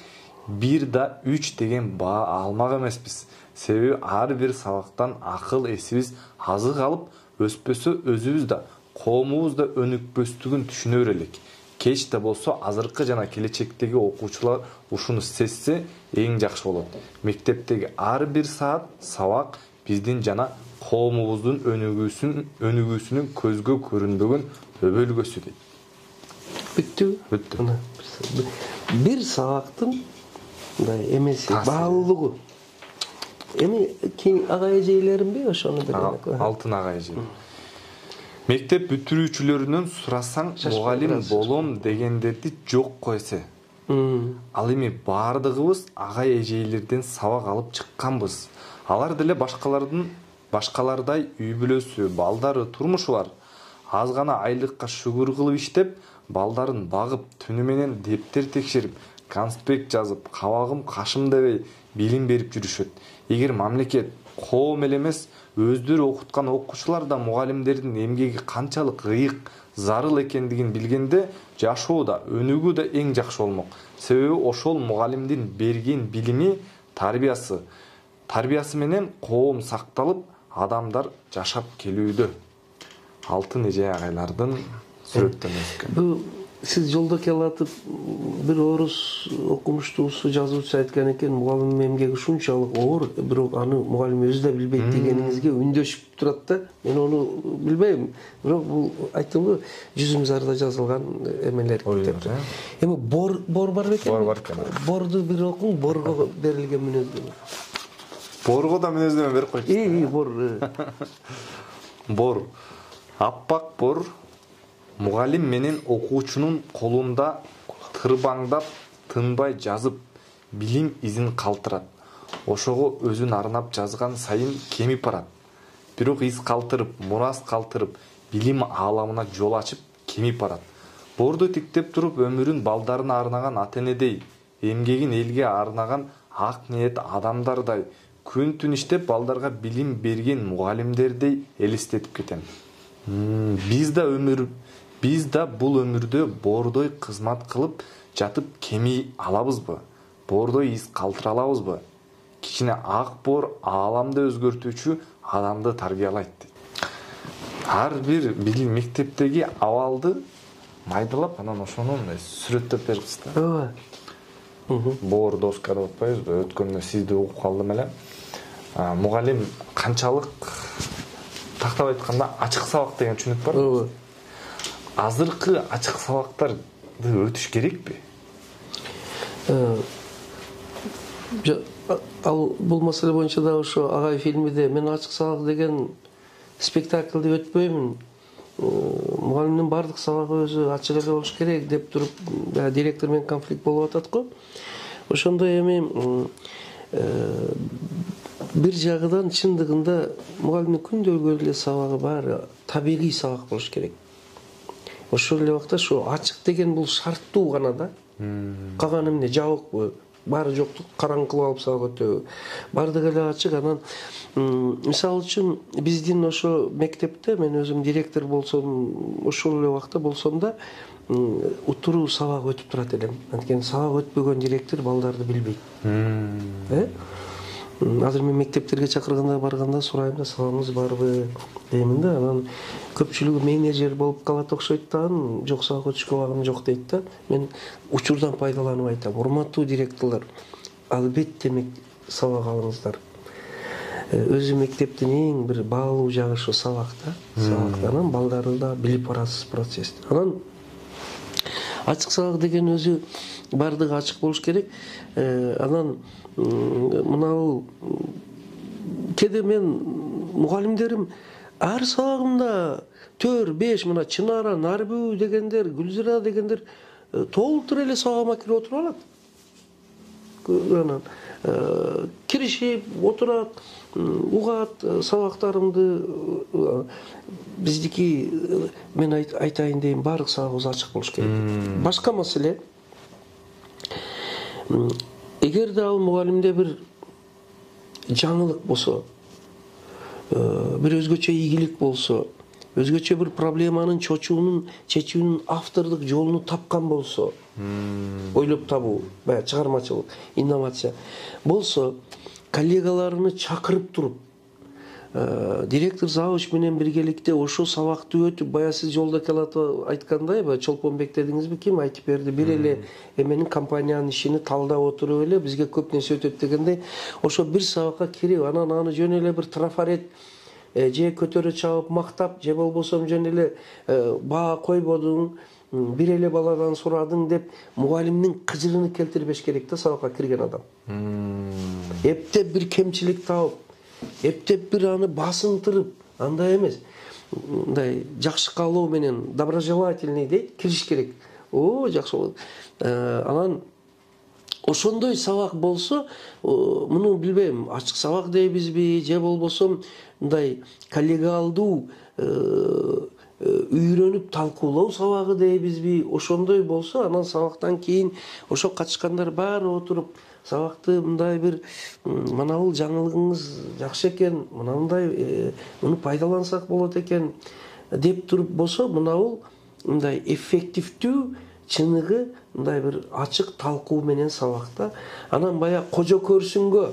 1+3 деген баа алмак эмеспиз. Себеби ар бир сабактан акыл эсибиз азык алып, өспөсө өзүбүз да, коомубуз да өнүкпөстүгүн түшүнө берелик. Кеч да болсо азыркы жана келечектеги окуучулар ушуну сезсе эң жакшы болот. Мектептеги ар бир саат сабак биздин жана коомубуздун өнүгүүсүнүн көзгө көрүнбөгөн өбөлгөсү дейт. Бүттү. Бир сабактын эмеси, баалуулугу. Эми агай эжейлеримби ошону берет. Алтын агай эжей. Мектеп бүтүрүүчүлөрүнөн сурасаң, мугалим болом дегендерди жок койсе. Ал эми баардыгыбыз агай эжейлерден сабак алып чыкканбыз. Алар деле башкалардай үй бүлөсү, балдары, турмушу бар. Аз гана айлыкка шүгүр кылып иштеп, балдарын багып, түнү менен дептер текшерип, конспект жазып, кабагым кашым дебей билим берип жүрүшөт. Эгер мамлекет коом эле эмес өздөрү окуткан окуучулар да мугалимдердин эмгеги канчалык ыйык, зарыл экендигин билгенде жашоо да, өнүгүү да эң жакшы болмок. Себеби ошол мугалимдин берген билими, тарбиясы менен коом сакталып, адамдар жашап келүүдө. Алтын эже агайлардын сүрөттөнүшкөн. Бул сиз жолдо келатып бир орус окумуштуусу жазуучу айткан экен, мугалим эмгеги ушунчалык оор, бирок аны мугалим өзү да билбейт дегениңизге үндөшүп турат да. Мен ону билбейм, бирок бул айттым го, жүзүмүздарда жазылган эмелер деп. Эми бор бар бекен? Бор бар экен. Борду бир окуң, борго берилген мүнөздөмө. Борго да мүнөздөмө берип койчу. Бор. Бор. Аппак бор мугалим менен окуучунун колунда тырбаңдап, тынбай жазып, билим изин калтырат. Ошого өзүн арнап жазган сайын кемип барат. Бирок из калтырып, мурас калтырып, билим ааламына жол ачып, кемип барат. Борду тиктеп туруп, өмүрүн балдарына арнаган ата-энедей, эмгегин элге арнаган ак ниет адамдардай, күн түн иштеп балдарга билим берген мугалимдердей элестетип кетем. Биз да бул өмүрдө бордой кызмат кылып жатып кеми алабызбы? Бордой из калтыра алабызбы? Кичине ак бор ааламды өзгөртүүчү адамды тарбиялайт дейт. Ар бир билим мектептеги абалды майдалап, анан ошону сүрөттөп беребиз да. Ооба. Бор доска деп атпайбызбы? Өткөндө сизди угуп калдым эле. Мугалим канчалык, тактап айтканда, ачык сабак деген түшүнүк бар. Ооба. Азыркы ачык сабактарды өтүш керекпи? Ал бул маселе боюнча да ошо Агай фильмиде мен ачык сабак деген спектакльди өтпөймүн. Мугалимдин бардык сабагы өзү ачык эле болуш керек деп туруп, директор менен конфликт болуп атат го. Ошондой эми бир жагынан чындыгында мугалимдин күндөлүк эле сабагы бар, табигый сабак болуш керек. Ошол эле убакта ошо ачык деген бул шарттуу гана да. Калган эмне жабыкпы, баары жоктук караңкылап алып сабак өтөбү. Бардыгы эле ачык. Анан мисалы үчүн биздин ошо мектепте мен өзүм директор болсом, ошол эле убакта болсом да утуруу сабак өтүп турат элем. Анткени сабак өтпөгөн директор балдарды билбейт. Азыр мен мектептерге чакырганда барганда сурайм да, сабагыңыз барбы деймин да. Анан көпчүлүгү менеджер болуп калат окшойт да, жок сабак өтүшкө убагым жок дейт да. Мен учурдан пайдаланып айтам, урматтуу директорлор, албетте сабак алыңыздар. Өзү мектептин эң бир баалуу жагы ошо сабак да. Сабактан балдарды да билип барасыз процессти. Анан ачык сабак деген өзү бардыгы ачык болуш керек. Анан мынау кеде мен мугалимдерим ар сабагымда 4-5 мына Чынара, Нарбүү дегендер, Гүлзира дегендер толтур эле сабагыма кирип отуруп алат. Анан киришип отурат, угат сабактарымды. Биздики мен айтайын дейм, баардык сабагыбыз ачык болуш керек. Башка маселе, эгерде ал мугалимде бир жаңылык болсо, бир өзгөчө ийгилик болсо, өзгөчө бир проблеманын чечүүнүн автордук жолуну тапкан болсо, ойлоп табуу, баягы чыгармачылык, инновация болсо, коллегаларыны чакырып туруп, директор завуч менен биргеликте ошол сабакты өтүп, баягы сиз жолдо келатып айткандай, Чолпонбек дедиңизби, ким айтып берди, бир эле эменин компаниянын ишини талдап отуруп эле бизге көп нерсе өтөт дегендей, ошо бир сабакка кирип, анан аны жөн эле бир трафарет же көтөрө чабып мактап, же болбосо жөн эле баа койбодуң, бир эле баладан сурадың деп мугалимдин кыжырын келтирбеш керек да сабакка кирген адам. Эптеп бир кемчилик таап, эптеп бир аны басынтырып, андай эмес. Мындай жакшы каалоо менен доброжелательный дейт, кириш керек. Жакшы болот. Анан ошондой сабак болсо, муну билбейм, ачык сабак дейбизби, же болбосо мындай коллегиалдуу үйрөнүп талкуулоо сабагы дейбизби, ошондой болсо анан сабактан кийин ошо катышкандар баары отуруп сабакты мындай бир мына бул жаңылыгыңыз жакшы экен, мындай муну пайдалансак болот экен деп туруп болсо, мына бул мындай эффективдүү чыныгы мындай бир ачык талкуу менен сабакта. Анан баягы кожо көрсүнгө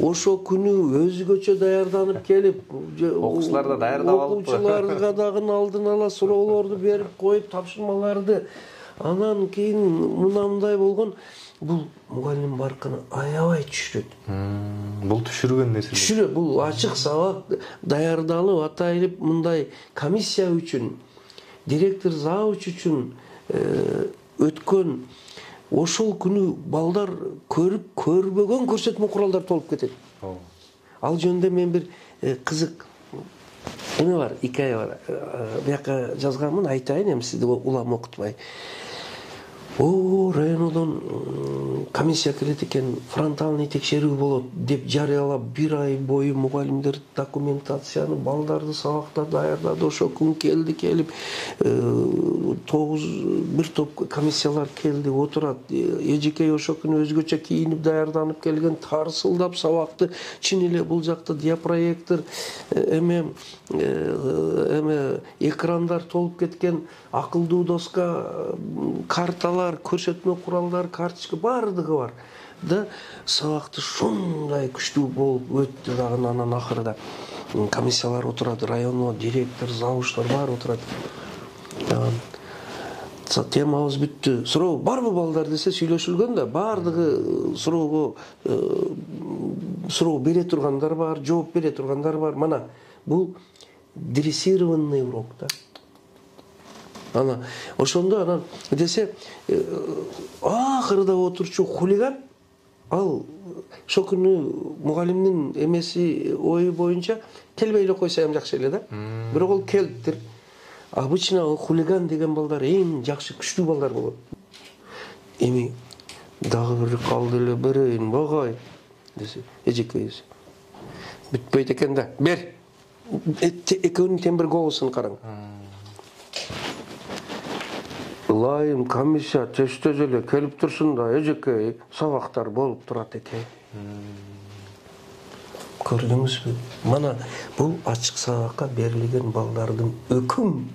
ошо күнү өзгөчө даярданып келип, окуучулар да даярдап алып, окуучуларга дагы алдын ала суроолорду берип коюп, тапшырмаларды, анан кийин мындай болгон, бул мугалим баркын аябай түшүрөт. Бул түшүргөн нерсе. Түшүрөт, бул ачык сабак даярдалып, атайылып мындай комиссия үчүн, директор завуч үчүн өткөн, ошол күнү балдар көрүп көрбөгөн көрсөтмө куралдар толуп кетет. Ал жөнүндө мен бир кызык эме бар, икая бар. Бияка жазганмын, айтайын, эми сизди улам окутпай. Районодон комиссия келет экен, фронтальный текшерүү болот деп жарыялап, бир ай бою мугалимдер документацияны, балдарды сабакта даярдады. Ошо күн келип, 9 бир топ комиссиялар келди, отурат. Эжекей ошо күнү өзгөчө кийинип даярданып келген, тарсылдап сабакты, чын эле бул жакта диапроектор, экрандар толуп кеткен, акылдуу доска, карталар, көрсөтмө куралдар, карточка баардыгы бар. Да сабакты ушундай күчтүү болуп өттү дагы, анан акырда комиссиялар отурат, районо директор, завучлар баары отурат. Темабыз бүттү. Суроо барбы балдар десе сүйлөшүлгөн да, баардыгы суроо бере тургандар бар, жооп бере тургандар бар. Мана бул дрессированный урок да. Ана ошондо анан десе акырда отурчу хулиган, ал ошо күнү мугалимдин эмеси ою боюнча келбей эле койсо эм жакшы эле да. Бирок ол келиптир. Обычно хулиган деген балдар эң жакшы күчтүү балдар болот. Эми дагы бир калды эле, берейин багай десе, эжекейиз бүтпөйт экен да. Бер. Экөөнүн тембир голосун караң. Лайым комиссия тез эле келип турсун да, эжекей сабактар болуп турат экен. Көрдүңүзбү? Мана бул ачык сабакка берилген балдардын өкүм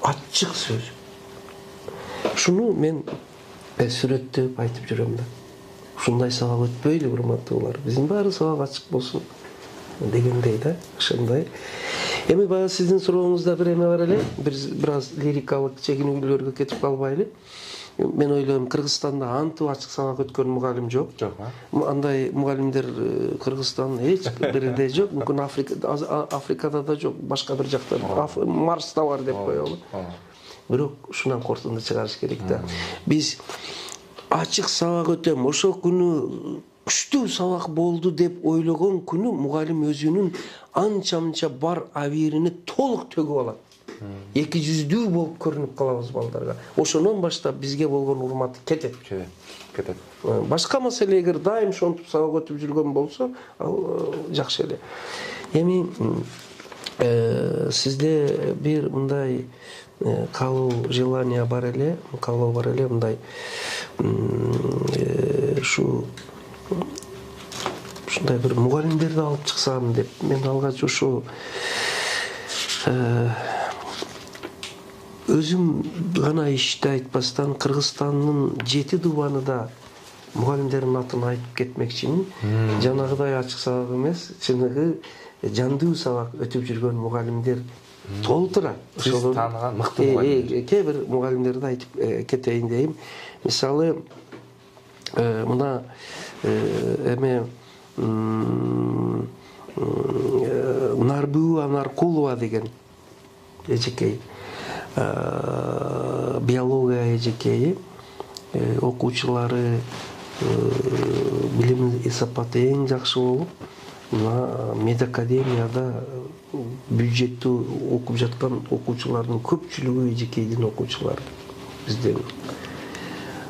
ачык сөз. Шуну мен сүрөттөп айтып жүрөм да. Ушундай сабак өтпөйлү, урматтуулар. Биздин баары сабак ачык болсун дегендей да, ошондой. Эми баягы сиздин сурооңузда бир эме бар эле, бир аз лирикалык чегинүүлөргө кетип калбайлы. Мен ойлойм, Кыргызстанда антып ачык сабак өткөн мугалим жок. Андай мугалимдер Кыргызстандын эч биринде жок. Мүмкүн Африкада да жок, башка бир жакта, Марста бар деп коелу. Бирок ушунан кортунду чыгарыш керек да. Биз ачык сабак өтөм, ошол күнү күчтүү сабак болду деп ойлогон күнү мугалим өзүнүн анча-мынча бар абийирини толук төгүп алат. Эки жүздүү болуп көрүнүп калабыз балдарга. Ошондон баштап бизге болгон урматы кетет. Башка маселе эгер дайым ошентип сабак өтүп жүргөн болсо, ал жакшы эле. Эми сизде бир мындай калуу желание бар эле, мындай ушундай бир мугалимдерди алып чыксам деп. Мен алгач ошо өзүм гана ишти айтпастан Кыргызстандын 7 дубанында мугалимдердин атын айтып кетмекчимин. Жанагыдай ачык сабак эмес, чыныгы жандуу сабак өтүп жүргөн мугалимдер толтура. Сиз тааныган мыкты мугалим. Кээ бир мугалимдерди айтып кетейин дейм. Мисалы, мына эме Нарбуу Анаркулова деген эжекей, биология эжекейи, окуучулары билим сапаты эң жакшы болуп, медакадемияда бюджеттүү окуп жаткан окуучулардын көпчүлүгү эжекейдин окуучулары. Бизден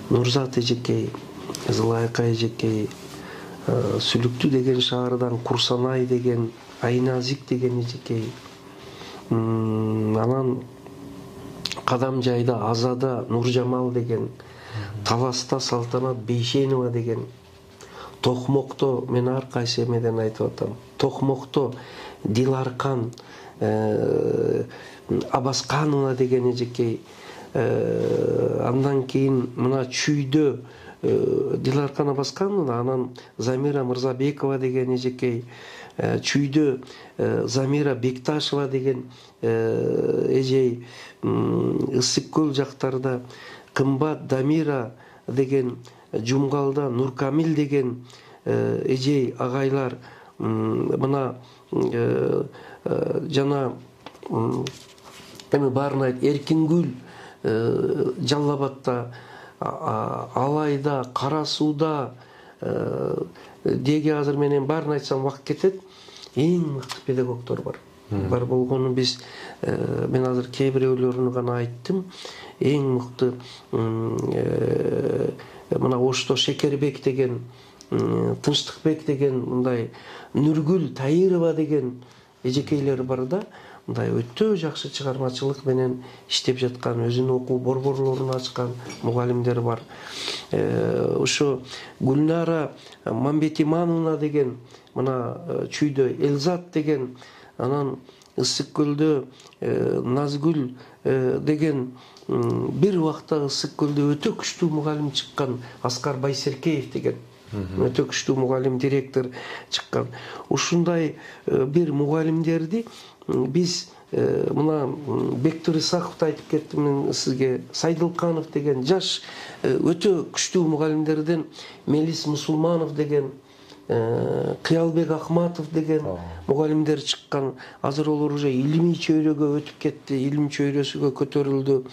Нурзат эжекей, Зылайка эжекей, Сүлүктүү деген шаардан Курсанай деген, Айназик деген эжекей, Анан Кадамжайда Азада Нуржамал деген, Таласта Салтанат Бейшенова деген, Токмокто, мен ар кайсы эмеден айтып атам, Токмокто Диларкан Абасканова деген эжекей, андан кийин мына Чүйдө Диларкан Абасканова, анан Замира Мырзабекова деген эжекей, Чүйдө Замира Бекташева деген эжей, Ысык көл жактарда Кымбат Дамира деген, Жумгалда Нуркамил деген эжей агайлар, мына жана эми баарын айт, Эркингүл Жалал Алайда, Кара Сууда деги азыр менен баарын айтсам убакыт кетет. Эң мыкты педагогдор бар. Бар болгону биз, мен азыр кээ бирөөлөрүнү гана айттым. Эң мыкты мына Ошто Шекербек деген, Тынчтыкбек деген, мындай Нургүл Таирова деген эжекейлер бар да. Мындай өтө жакшы чыгармачылык менен иштеп жаткан, өзүнүн окуу борборлорун ачкан мугалимдер бар. Ошо Гүлнара Мамбетимановна деген, мына Чүйдө Элзат деген, анан Ысык көлдө Назгүл деген, бир убакта Ысык көлдө өтө күчтүү мугалим чыккан Аскар Байсеркеев деген, өтө күчтүү мугалим, директор чыккан. Ушундай бир мугалимдерди биз мына Бектур Исаковду айтып кеттим мен сизге, Сайдылканов деген жаш өтө күчтүү мугалимдерден Мелис Мусулманов деген, Кыялбек Ахматов деген мугалимдер чыккан. Азыр олар уже илимий чөйрөгө өтүп кетти, илим чөйрөсүгө көтөрүлдү.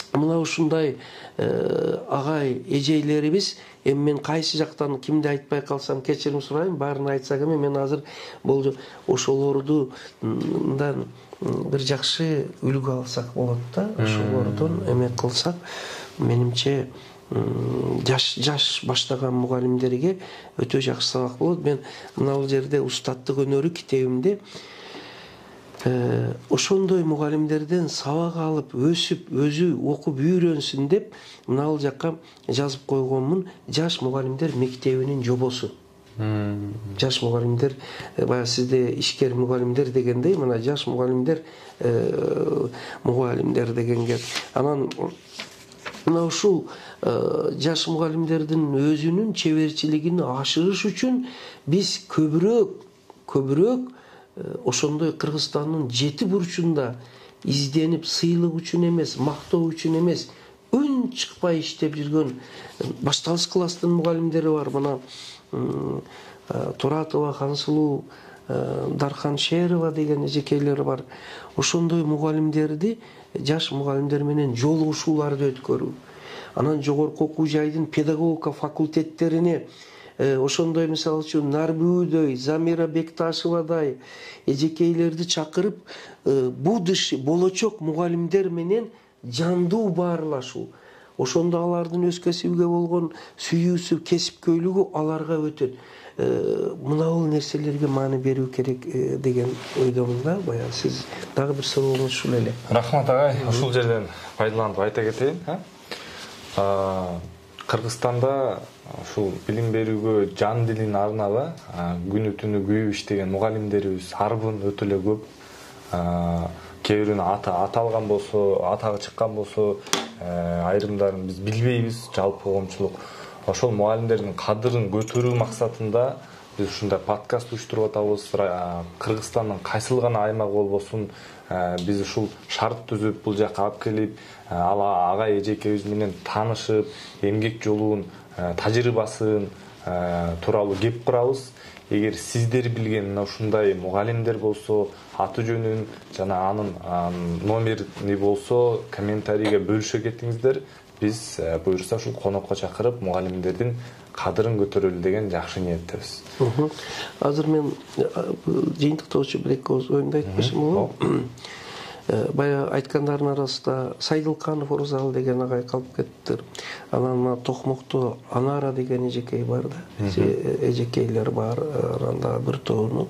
Мына ушундай агай эжейлерибиз, эми мен кайсы жактан кимди айтпай калсам кечирим сурайм, баарын айтсак эми мен азыр бул ошолордун бир жакшы үлгү алсак болот да, ошолордон эме кылсак, менимче жаш баштаган мугалимдерге өтө жакшы сабак болот. Мен мына бул жерде Устаттык өнөрү китебимде ошондой мугалимдерден сабак алып, өсүп, өзү окуп үйрөнсүн деп мына бул жакка жазып койгонмун. Жаш мугалимдер мектебинин жобосу. Жаш мугалимдер, баягы сизде ишкер мугалимдер дегендей, мына жаш мугалимдер дегенге. Анан мына ушул жаш мугалимдердин өзүнүн чеберчилигин ашырыш үчүн биз көбүрөөк ошондой Кыргызстандын 7 бурчунда изденип, сыйлык үчүн эмес, мактоо үчүн эмес, үн чыкпай иштеп жүргөн башталгыч класстын мугалимдери бар. Мына Туратова, Хансулуу, Дархан Шерова деген эжекейлер бар. Ошондой мугалимдерди, жаш мугалимдер менен жолугушууларды өткөрүү. Анан жогорку окуу жайдын педагогика факультеттерине ошондой, мисалы үчүн Нарбүүдөй, Замира Бекташевадай эжекейлерди чакырып, болочок мугалимдер менен жандуу баарлашуу. Ошондо алардын өз кесибиге болгон сүйүүсү, кесипкөйлүгү аларга өтөт. Мына бул нерселерге маани берүү керек деген ойдомун да. Баягы сиз дагы бир сурооңуз ушул эле. Рахмат агай, ушул жерден пайдаланып айта кетейин. Кыргызстанда ушул билим берүүгө жан дилин арнап күнү түнү күйүп иштеген мугалимдерибиз арбын өтө эле көп. Кээ бирөөнүн аты алган болсо, атагы чыккан болсо, айрымдарын биз билбейбиз, жалпы коомчулук. Ошол мугалимдердин кадырын көтөрүү максатында биз ушундай подкаст уюштуруп атабыз. Кыргызстандын кайсыл гана аймагы болбосун, биз ушул шарт түзүп бул жакка алып келип, агай эжекебиз менен таанышып, эмгек жолун, тажрыйбасын тууралуу кеп курабыз. Эгер сиздер билген мына ушундай мугалимдер болсо, аты жөнүн жана анын номерини болсо комментарийге бөлүшө кетиңиздер. Биз буюрса ушул конокко чакырып мугалимдердин кадырын көтөрөлү деген жакшы ниеттебиз. Азыр мен жыйынтыктоочу бир-эки оюмду айтпашым болот. Баягы айткандардын арасында Сайдылканов Орзал деген агай калып кеттир. Анан Токмокто Анара деген эжекей бар да. Эжекейлер бар, анда бир тобу.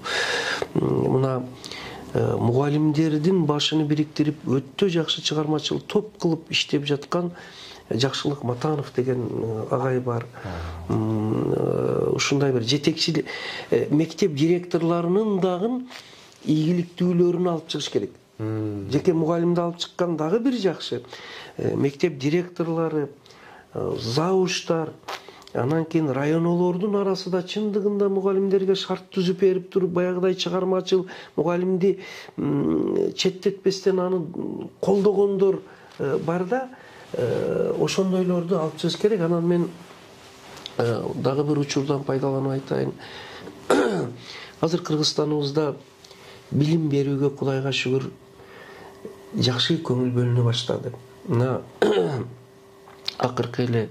Мына мугалимдердин башын бириктирип өтө жакшы чыгармачыл топ кылып иштеп жаткан Жакшылык Матанов деген агай бар. Ушундай бир жетекчи мектеп директорлорунун дагы ийгиликтүүлөрүн алып чыгыш керек. Жеке мугалимди алып чыккан дагы бир жакшы. Мектеп директорлору, завуштар, анан кийин районолордун арасында чындыгында мугалимдерге шарт түзүп берип туруп, баягыдай чыгармачыл мугалимди четтетпестен аны колдогондор бар да, ошондойлорду алып чыгыш керек. Анан мен дагы бир учурдан пайдаланып айтайын. Азыр Кыргызстаныбызда билим берүүгө Кудайга шүгүр жакшы көңүл бөлүнө баштады. Мына акыркы эле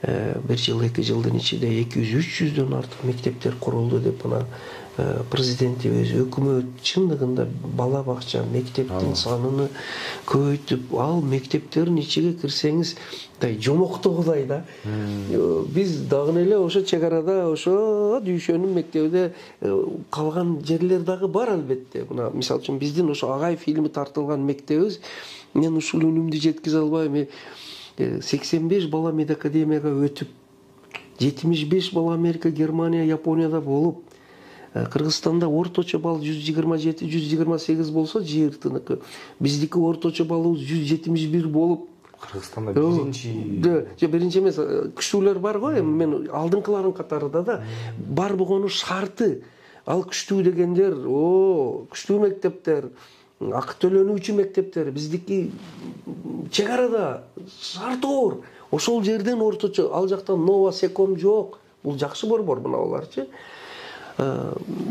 1 жыл 2 жылдын ичинде 200-300дөн артык мектептер курулду деп мына президентибиз, өкмөт чындыгында бала бакча мектептин санын көбөйтүп, ал мектептердин ичиге кирсеңиз жомоктогудай да. Биз дагы эле ошо чек арада ошо дүйшөнүн мектебиде калган жерлер дагы бар албетте. Мына мисалы үчүн биздин ошо Агай фильми тартылган мектебибиз, мен ушул үнүмдү жеткизе албайм. 85 бала медакадемияга өтүп, 75 бала Америка, Германия, Японияда болуп, Кыргызстанда орточо балл 127-128 болсо жыйыртыныкы, биздики орточо баллыбыз 171 болуп, Кыргызстанда биринчи эмес, күчтүүлөр бар го, эми мен алдыңкылардын катарында да бар болгону шарты. Ал күчтүү дегендер, күчтүү мектептер, акы төлөнүүчү мектептер, биздики чек арада шарты оор. Ошол жерден орточо, ал жактан Нова Секом жок. Бул жакшы борбор мына аларчы.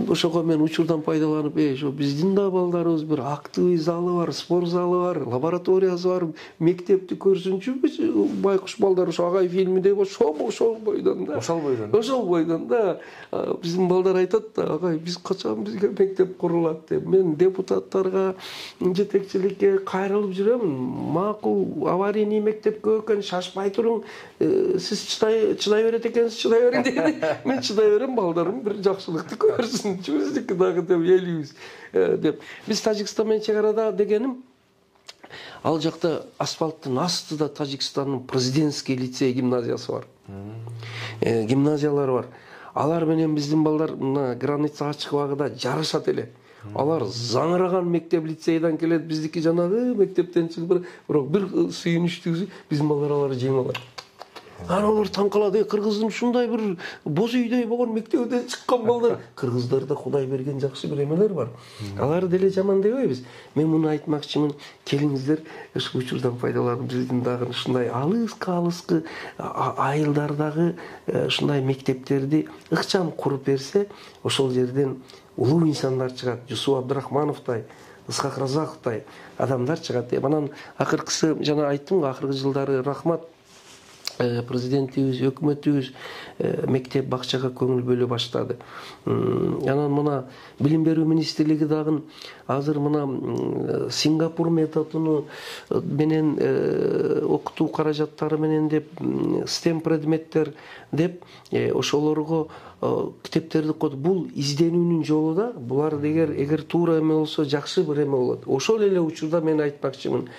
Ошого мен учурдан пайдаланып, ошо биздин да балдарыбыз бир актовый залы бар, спорт залы бар, лабораториясы бар, мектепти көрсүнчү, байкуш балдар ошо Агай фильмиде ошол бойдон да. Ошол бойдон да. Биздин балдар айтат да, агай, биз качан бизге мектеп курулат деп. Мен депутаттарга, жетекчиликке кайрылып жүрөмүн. Макул, аварийный мектепке экен, шашпай туруң, сиз чыдай берет экенсиз, чыдай берин дейт. Мен чыдай берем, балдарым бир жакшылыкты көрсүн, биздики дагы деп элибиз деп. Биз Тажикстан менен чек арада дегеним, ал жакта асфальттын астыда Тажикстандын президентский лицей гимназиясы бар. Гимназиялар бар. Алар менен биздин балдар мына границага чыгып агыда жарышат эле. Алар заңыраган мектеп лицейден келет, биздики жанагы мектептен чыгып, бирок бир сүйүнүчтүүсү биздин балдар аларды жеңип алат. Алар таң калат, кыргыздын ушундай бир боз үйдөй болгон мектебинен чыккан балдар. Кыргыздарда Кудай берген жакшы бир эмелер бар. Аларды деле жаман дебейбиз. Мен муну айтмакчымын, келиңиздер ушул учурдан пайдаланып биздин дагы ушундай алыскы айылдардагы ушундай мектептерди ыкчам куруп берсе, ошол жерден улуу инсандар чыгат. Жусуп Абдрахмановдай, Ысхак Разаковдай адамдар чыгат. Анан акыркысы жана айттым, акыркы жылдары рахмат, президентибиз, өкмөтүбүз мектеп бакчага көңүл бөлө баштады. Анан мына билим берүү министрлиги дагы азыр мына Сингапур методуну менен окутуу каражаттары менен деп STEM предметтер деп ошолорго китептерди коюп, бул изденүүнүн жолу да. Булар эгер туура эме болсо жакшы бир эме болот. Ошол эле учурда мен айтмакчымын,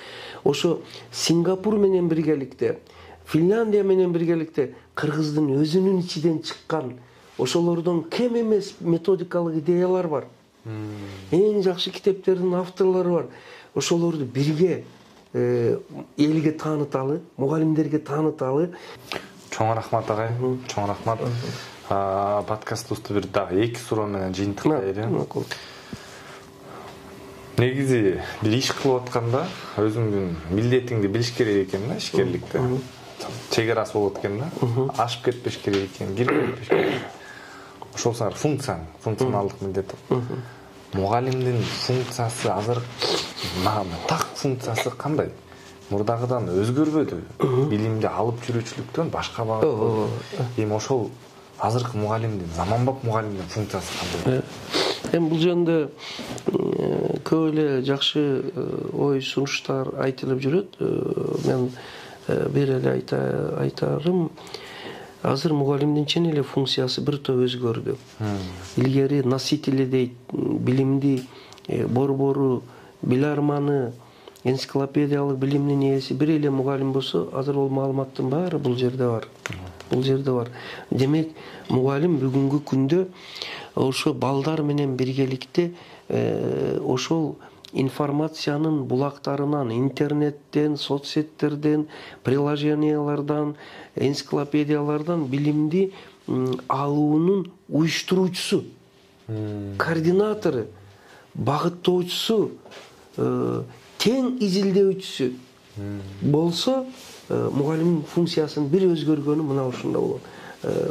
ошо Сингапур менен биргеликте, Финляндия менен биргеликте кыргыздын өзүнүн ичинен чыккан ошолордон кем эмес методикалык идеялар бар. Эң жакшы китептердин авторлору бар. Ошолорду бирге элге тааныталы, мугалимдерге тааныталы. Чоң рахмат агай, чоң рахмат. Подкастыбызды бир дагы 2 суроо менен жыйынтыктайлы. Негизи бир иш кылып атканда өзүңдүн милдетиңди билиш керек экен да, ишкерликте. Чегарасы болот экен да. Ашып кетпеш керек экен, кирип кетпеш керек. Ошол сар функционалдык милдет. Мугалимдин функциясы азыр так функциясы кандай? Мурдагыдан өзгөрбөдү. Билимди алып жүрүүчүлүктөн башка багыт. Эми ошол азыркы мугалимдин, заманбап мугалимдин функциясы кандай? Эми бул жөнүндө көп эле жакшы ой сунуштар айтылып жүрөт. Мен бир эле айтарым, азыр мугалимдин чын эле функциясы бир топ өзгөрдү. Илгери носители дейт, билимди борбору, биларманы, энциклопедиялык билимдин ээси бир эле мугалим болсо, азыр ол маалыматтын баары бул жерде бар. Бул жерде бар. Демек, мугалим бүгүнкү күндө ошо балдар менен биргеликте ошол информациянын булактарынан, интернеттен, соцсеттерден, приложениялардан, энциклопедиялардан билимди алуунун уюштуруучусу, координатору, багыттоочусу, тең изилдөөчүсү болсо, мугалимдин функциясынын бир өзгөргөнү мына ушунда болот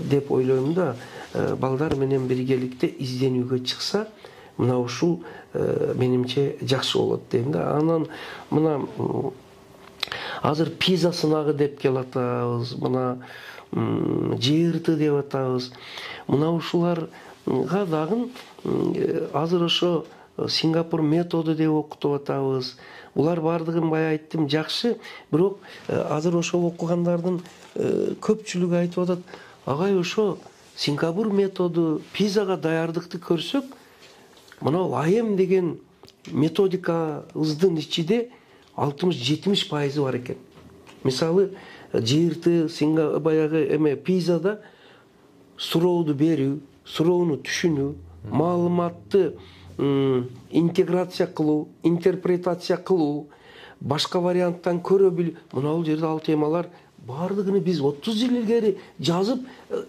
деп ойлойм да. Балдар менен биргеликте изденүүгө чыкса, мына ушул менимче жакшы болот дейм да. Анан мына азыр пиза сынагы деп келатабыз, мына ЖРТ деп атабыз. Мына ушуларга дагы азыр ошо Сингапур методу деп окутуп атабыз. Булар бардыгын бая айттым жакшы, бирок азыр ошол окугандардын көпчүлүгү айтып атат, агай ошо Сингапур методу пизага даярдыкты көрсөк, мына АМ деген методикабыздын ичинде 60-70% бар экен. Мисалы, ЖРТ, баягы эме пизада сурооду берүү, суроону түшүнүү, маалыматты интеграция кылуу, интерпретация кылуу, башка варианттан көрө билүү. Мына бул жерде ал темалар бардыгын биз 30 жыл илгери жазып,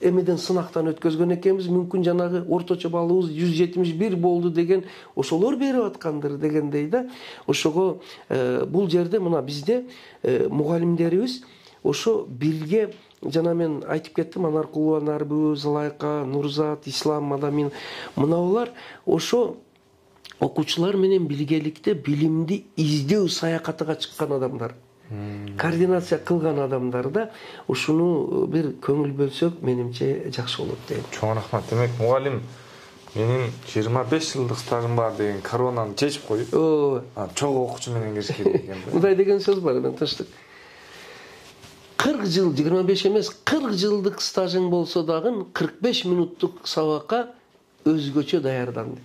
эмеден сынактан өткөзгөн экенбиз. Мүмкүн жанагы орточо балыбыз 171 болду деген ошолор берип аткандыр дегендей да. Ошого бул жерде мына бизде мугалимдерибиз ошо бирге, жана мен айтып кеттим, Анаркулова Нарбү, Залайка, Нурзат, Ислам, Мадамин, мыналар ошо окуучулар менен биргеликте билимди издөө саякатыга чыккан адамдар, координация кылган адамдар да. Ушуну бир көңүл бөлсөк, менимче жакшы болот дейм. Чоң рахмат. Демек, мугалим менин 25 жылдык стажым бар деген коронаны чечип коюп, чогуу окуучу менен кириш керек экен да. Мындай деген сөз бар, мен тынчтык. 40 жыл, 25 эмес, 40 жылдык стажың болсо дагы 45 минуттук сабакка өзгөчө даярдан.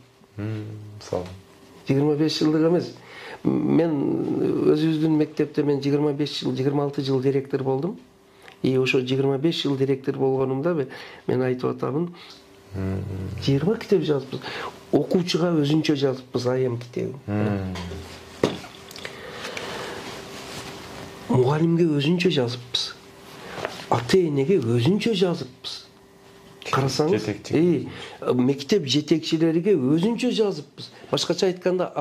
Сау. 25 жылдык эмес. Мен өзүбүздүн мектепте мен 25 жыл, 26 жыл директор болдум. Ошо 25 жыл директор болгонумда мен айтып атамын, 20 китеп жазыппыз. Окуучуга өзүнчө жазыппыз АМ китебин. Мугалимге өзүнчө жазыппыз. Ата-энеге өзүнчө жазыппыз. Карасаңыз, мектеп жетекчилериге өзүнчө жазыппыз. Башкача айтканда,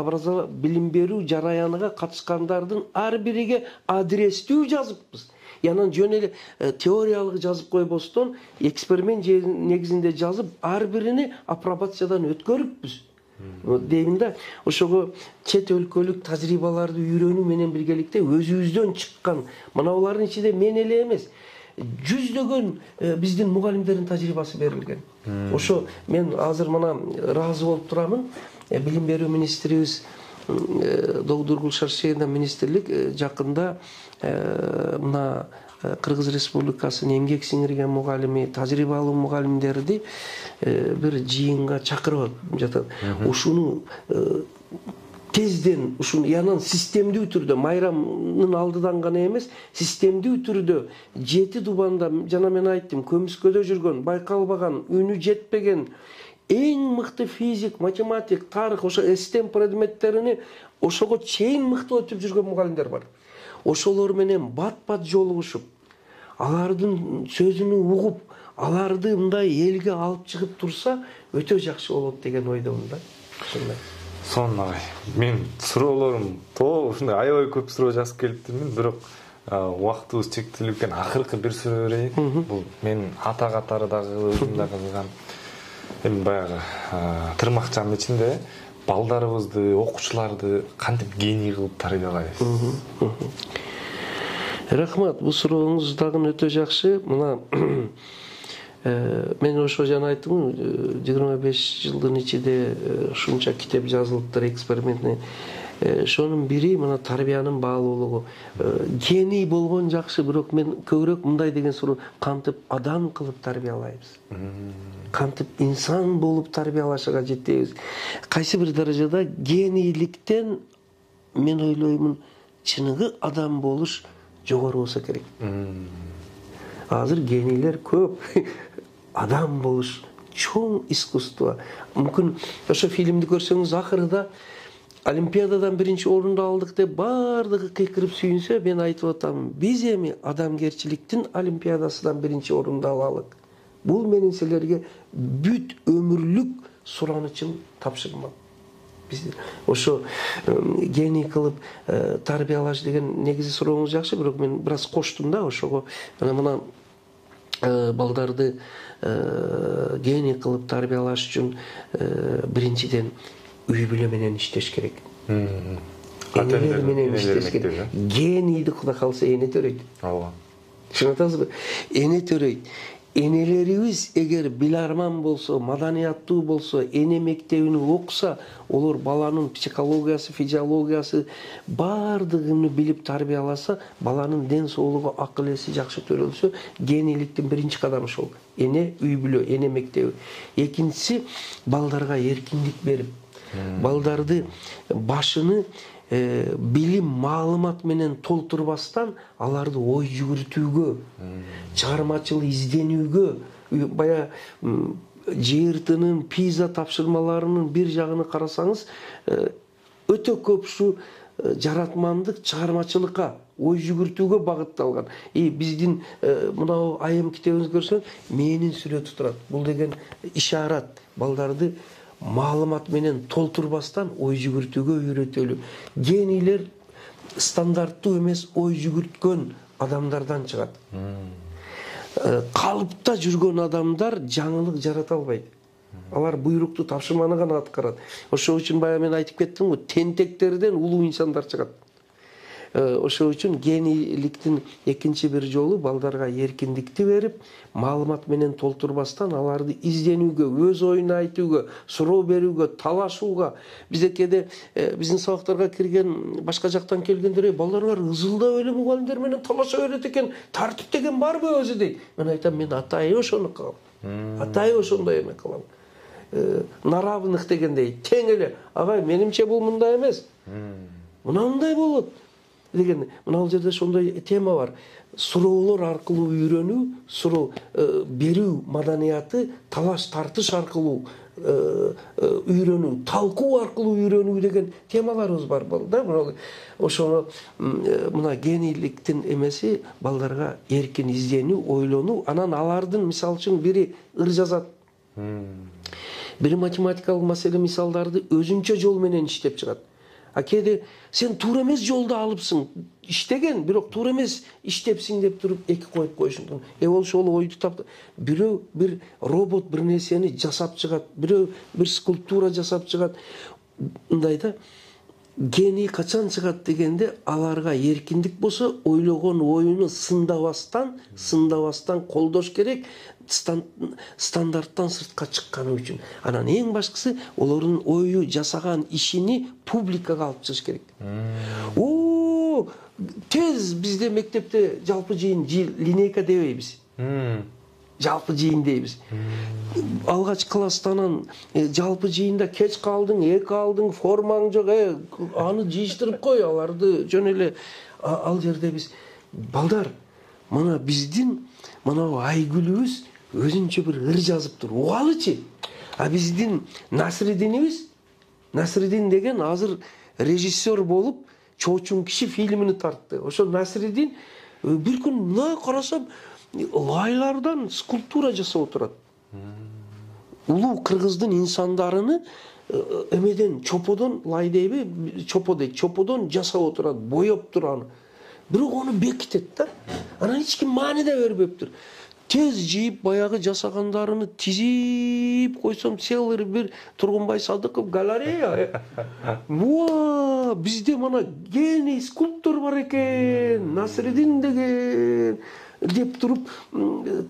билим берүү жараяныга катышкандардын ар бириге адрестүү жазыппыз. Янан жөн эле теориялык жазып койбостон, эксперимент негизинде жазып, ар бирини апробациядан өткөрүппүз. Дейм да, ошого чет өлкөлүк тажрыйбаларды үйрөнүү менен биргеликте өзүбүздөн чыккан, мына булардын ичинде мен эле эмес, жүздөгөн биздин мугалимдердин тажрыйбасы берилген. Ошо мен азыр мына ыраазы болуп турамын. Билим берүү министрибиз Доктор Гулшар Шейна министрлик жакында мына Кыргыз Республикасынын эмгек сиңирген мугалими, тажрыйбалуу мугалимдерди бир жыйынга чакырып жатат. Ушуну тезден, ушуну янан системдүү түрдө, майрамдын алдыдан гана эмес, системдүү түрдө 7 дубанда, жана мен айттым, көмүскөдө жүргөн, байкалбаган, үнү жетпеген эң мыкты физик, математик, тарых, ошо STEM предметтерини ошого чейин мыкты өтүп жүргөн мугалимдер бар. Ошолор менен бат-бат жолугушуп, алардын сөзүн угуп, аларды мындай элге алып чыгып турса, өтө жакшы болот деген ойдомун да. Ошондой. Сонун агай. Мен суроолорум ушундай аябай көп суроо жазып келиптирмин, бирок убактыбыз чектелип экен. Акыркы бир суроо берейин. Бул менин ата катары дагы өзүм да кызган. Эми баягы тырмакчанын ичинде балдарыбызды, окуучуларды кантип гений кылып тарбиялайбыз? Рахмат, бул сурооңуз дагы өтө жакшы. Мына мен ошо жана айттым, 25 жылдын ичинде ушунча китеп жазылыптыр, экспериментный. Ошонун бири мына тарбиянын баалуулугу. Гений болгон жакшы, бирок мен көбүрөөк мындай деген суроо, кантип адам кылып тарбиялайбыз? Кантип инсан болуп тарбиялашыга жетебиз? Кайсы бир даражада генийликтен мен ойлоймун чыныгы адам болуш жогору болсо керек. Азыр генийлер көп. Адам болуш чоң искусство. Мүмкүн ошо фильмди көрсөңүз, акырда Олимпиададан биринчи орунду алдык деп бардыгы кыйкырып сүйүнсө, мен айтып атам, биз эми адамгерчиликтин Олимпиадасынан биринчи орунду алалык. Бул менин силерге бүт өмүрлүк суранычым, тапшырмам. Биз ошо гений кылып тарбиялаш деген негизи сурооңуз жакшы, бирок мен бир аз коштум да ошого. Мына балдарды гений кылып тарбиялаш үчүн биринчиден үй бүлө менен иштеш керек. Энелер менен иштеш керек. Генийди Кудай калса эне төрөйт. Ооба. Түшүнүп атасызбы? Эне төрөйт. Энелерибиз эгер биларман болсо, маданияттуу болсо, эне мектебин окуса, олар баланын психологиясы, физиологиясы бардыгын билип тарбияласа, баланын ден соолугу, акыл эси жакшы төрөлсө, генийликтин биринчи кадамы ошол. Эне үй бүлө, эне мектеби. Экинчиси, балдарга эркиндик берип, балдарды башыны билим, маалымат менен толтурбастан, аларды ой жүгүртүүгө, чыгармачыл изденүүгө, бая ЖРТнын, ПИЗа тапшырмаларынын бир жагын карасаңыз, өтө көп ушу жаратмандык, чыгармачылыкка, ой жүгүртүүгө багытталган. Биздин мына айым китебибизди көрсөң, мээнин сүрөтү турат. Бул деген ишарат. Балдарды маалымат менен толтурбастан ой жүгүртүүгө үйрөтөлү. Генийлер стандарттуу эмес ой жүгүрткөн адамдардан чыгат. Калыпта жүргөн адамдар жаңылык жарата албайт. Алар буйрукту, тапшырманы гана аткарат. Ошол үчүн бая мен айтып кеттим го, тентектерден улуу инсандар чыгат. Ошол үчүн генийликтин экинчи бир жолу балдарга эркиндикти берип, маалымат менен толтурбастан аларды изденүүгө, өз оюн айтууга, суроо берүүгө, талашууга. Биздекеде биздин сабактарга кирген, башка жактан келгендер, балдарыңар ызылдап эле мугалимдер менен талаша берет экен, тартип деген барбы өзү дейт. Мен айтам, мен атайы ошону кылам. Атайы ошондой эме кылам. На равных дегендей, тең эле. Агай, менимче бул мындай эмес. Мындай болот деген. Мына бул жерде ошондой тема бар. Суроолор аркылуу үйрөнүү, суроо берүү маданияты, талаш тартыш аркылуу үйрөнүү, талкуу аркылуу үйрөнүү деген темаларыбыз бар да. Ошону мына генийликтин эмеси балдарга эркин изденүү, ойлонуу, анан алардын мисалы үчүн бири ыр жазат. Бири математикалык маселе мисалдарды өзүнчө жол менен иштеп чыгат. А кээде сен туура эмес жолду алыпсың, иштеген, бирок туура эмес иштепсиң деп туруп эки коюп коюшуң мүмкүн. Ол ошол ойду тапты. Бирөө бир робот бир нерсени жасап чыгат, бирөө бир скульптура жасап чыгат. Мындай да, гений качан чыгат дегенде, аларга эркиндик болсо, ойлогон оюну сындабастан колдош керек. Стандарттан сыртка чыкканы үчүн. Анан эң башкысы, олордун ою жасаган ишини публикага алып чыгыш керек. Тез бизде мектепте жалпы жыйын линейка дебейбиз. Жалпы жыйын дейбиз. Алгач класстанан жалпы жыйында кеч калдың, эки алдың, формаң жок, аны жыйыштырып кой, аларды жөн эле. Ал жерде биз, балдар, мына биздин мына айгүлүбүз өзүнчө бир ыр жазыптыр. Угалычы. А биздин Насрединибиз, Насредин деген азыр режиссер болуп, Чоочун киши фильмини тартты. Ошо Насредин бир күн мына карасам, лайлардан скульптура жасап отурат. Улуу кыргыздын инсандарыны эмеден, чоподон, лай дейби, чопо дейт, чоподон жасап отурат, боеп тураны. Бирок ону бекитет да. Анан эч ким маани да бербептир. Тез жийип баягы жасагандарыны тизип койсом, целый бир Тургунбай Садыков галерея. Бизде мана гений скульптор бар экен, Насредин деген деп туруп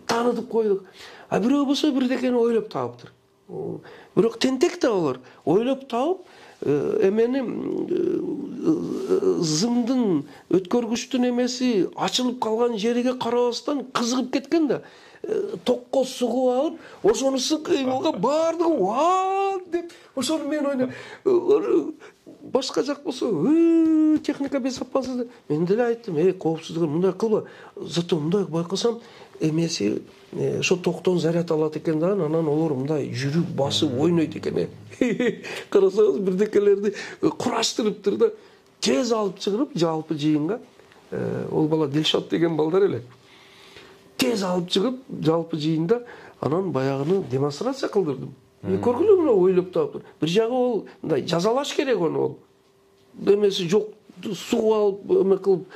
таанытып койдук. А бирөө болсо бирдекени ойлоп таапtır. Бирок тентек да алар ойлоп таап эмени зымдын өткөргүчтүн эмеси ачылып калган жерге карабастан кызыгып кеткен да токко сугуп алып ошонусу кыймылга баардыгы ваа деп ошону мен ойлойм. Башка жак болсо техника безопасности мен деле айттым, коопсуздук мындай кылба, зато мындай байкасам эмеси ошо токтон заряд алат экен да, анан олор мындай жүрүп басып ойнойт экен. Карасаңыз бирдекелерди кураштырыптыр да, тез алып чыгып жалпы жыйынга, ол бала Дилшат деген балдар эле. Тез алып чыгып жалпы жыйында анан баягыны демонстрация кылдырдым. Көргүлө мына ойлоп таптыр. Бир жагы ол мындай жазалаш керек оны, ол демеси жок сугуп алып эме кылып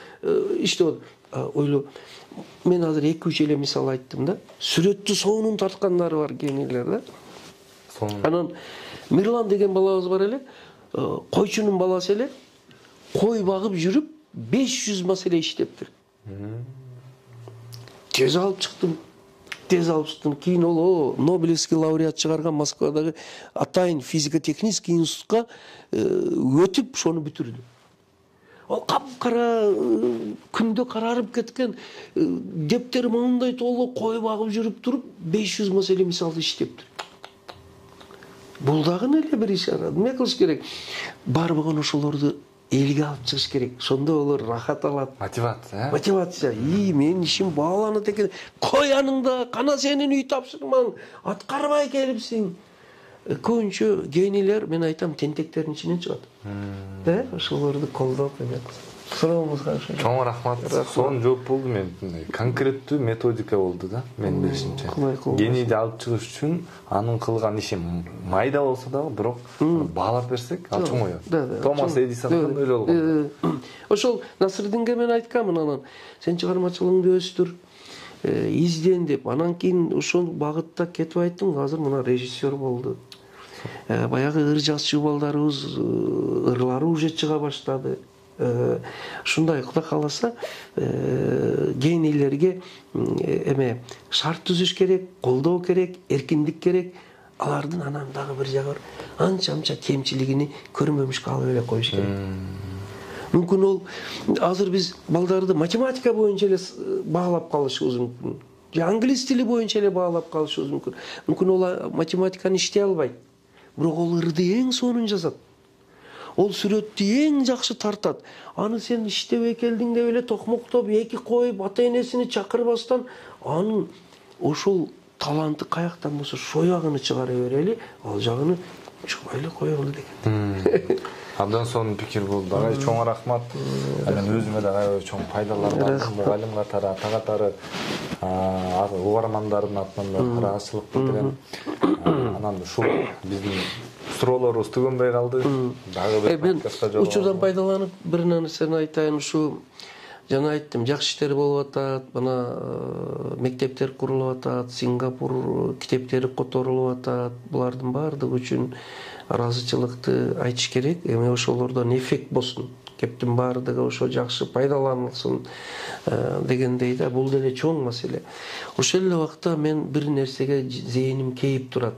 иштеп ойлоп. Мен азыр 2-3 эле мисал айттым да. Сүрөттү соонун тарткандары бар генийлер да. Анан Мирлан деген балабыз бар эле, койчунун баласы эле, кой багып жүрүп 500 маселе иштептир. Тез алып чыктым. Кийин ол Нобелевский лауреат чыгарган Москвадагы атайын физико-технический институтка өтүп ошону бүтүрдү. Ол капкара күндө карарып кеткен, дептери мындай толук кой багып жүрүп туруп 500 маселе мисалды иштептир. Бул дагы эле бир ишара. Эмне кылыш керек? Барбаган ошолорду элге алып чыгыш керек. Ошондо олар рахат алат. Мотивация. Мотивация. Менин ишим бааланат экен. Кой аныңда, кана сенин үй тапшырмаң, аткарбай келипсиң. Көбүнчө генийлер, мен айтам, тентектердин ичинен чыгат. Ошолорду колдоп эме. Суроомузга ошо. Чоң рахмат. Сонун жооп болду. Мен конкреттүү методика болду да, мен билишимче. Генийди алып чыгыш үчүн анын кылган иши майда болсо дагы, бирок баалап берсек, ал чоңоёт. Томас Эдисон өлө болгон. Ошол Насырдинге мен айткамын анан, сен чыгармачылыгыңды өстүр, изден деп. Анан кийин ошол багытта кетип айттым, азыр мына режиссер болду. Баягы ыр жазчу балдарыбыз ырлары уже чыга баштады. Ушундай Кудай кааласа генийлерге эме шарт түзүш керек, колдоо керек, эркиндик керек. Алардын анан дагы бир жагы анча кемчилигини көрмөмүшкө алып эле коюш керек. Мүмкүн ол азыр биз балдарды математика боюнча эле баалап калышыбыз мүмкүн. Же англис тили боюнча эле баалап калышыбыз мүмкүн. Мүмкүн ол математиканы иштей албайт. Бирок ол ырды эң сонун жазат. Ол сүрөттү эң жакшы тартат. Аны сен иштебей келдиң деп эле токмоктоп, эки коюп, ата энесини чакырбастан, анын ошол таланты каяктан болсо шоягыны чыгара берели, ал жагыны чыкпай эле коелу деген. Абдан сонун пикир болду. Агай чоң рахмат. Мен өзүмө да аябай чоң пайдалар бар. Мугалим катары, ата катары, угармандардын атынан да ыраазычылык билдирем. Анан ушул биздин суроолорубуз түгөнбөй калды. Дагы бир подкастта жолугушабыз. Учурдан пайдаланып бир нерсени айтайын, ушу жана айттым, жакшы иштер болуп атат, мына мектептер курулуп атат, Сингапур китептери которулуп атат. Булардын баардыгы үчүн ыраазычылыкты айтыш керек. Эми ошолордон эффект болсун. Кептин баардыгы ошо жакшы пайдаланылсын дегендей да, бул деле чоң маселе. Ошол эле убакта мен бир нерсеге зээним кейип турат.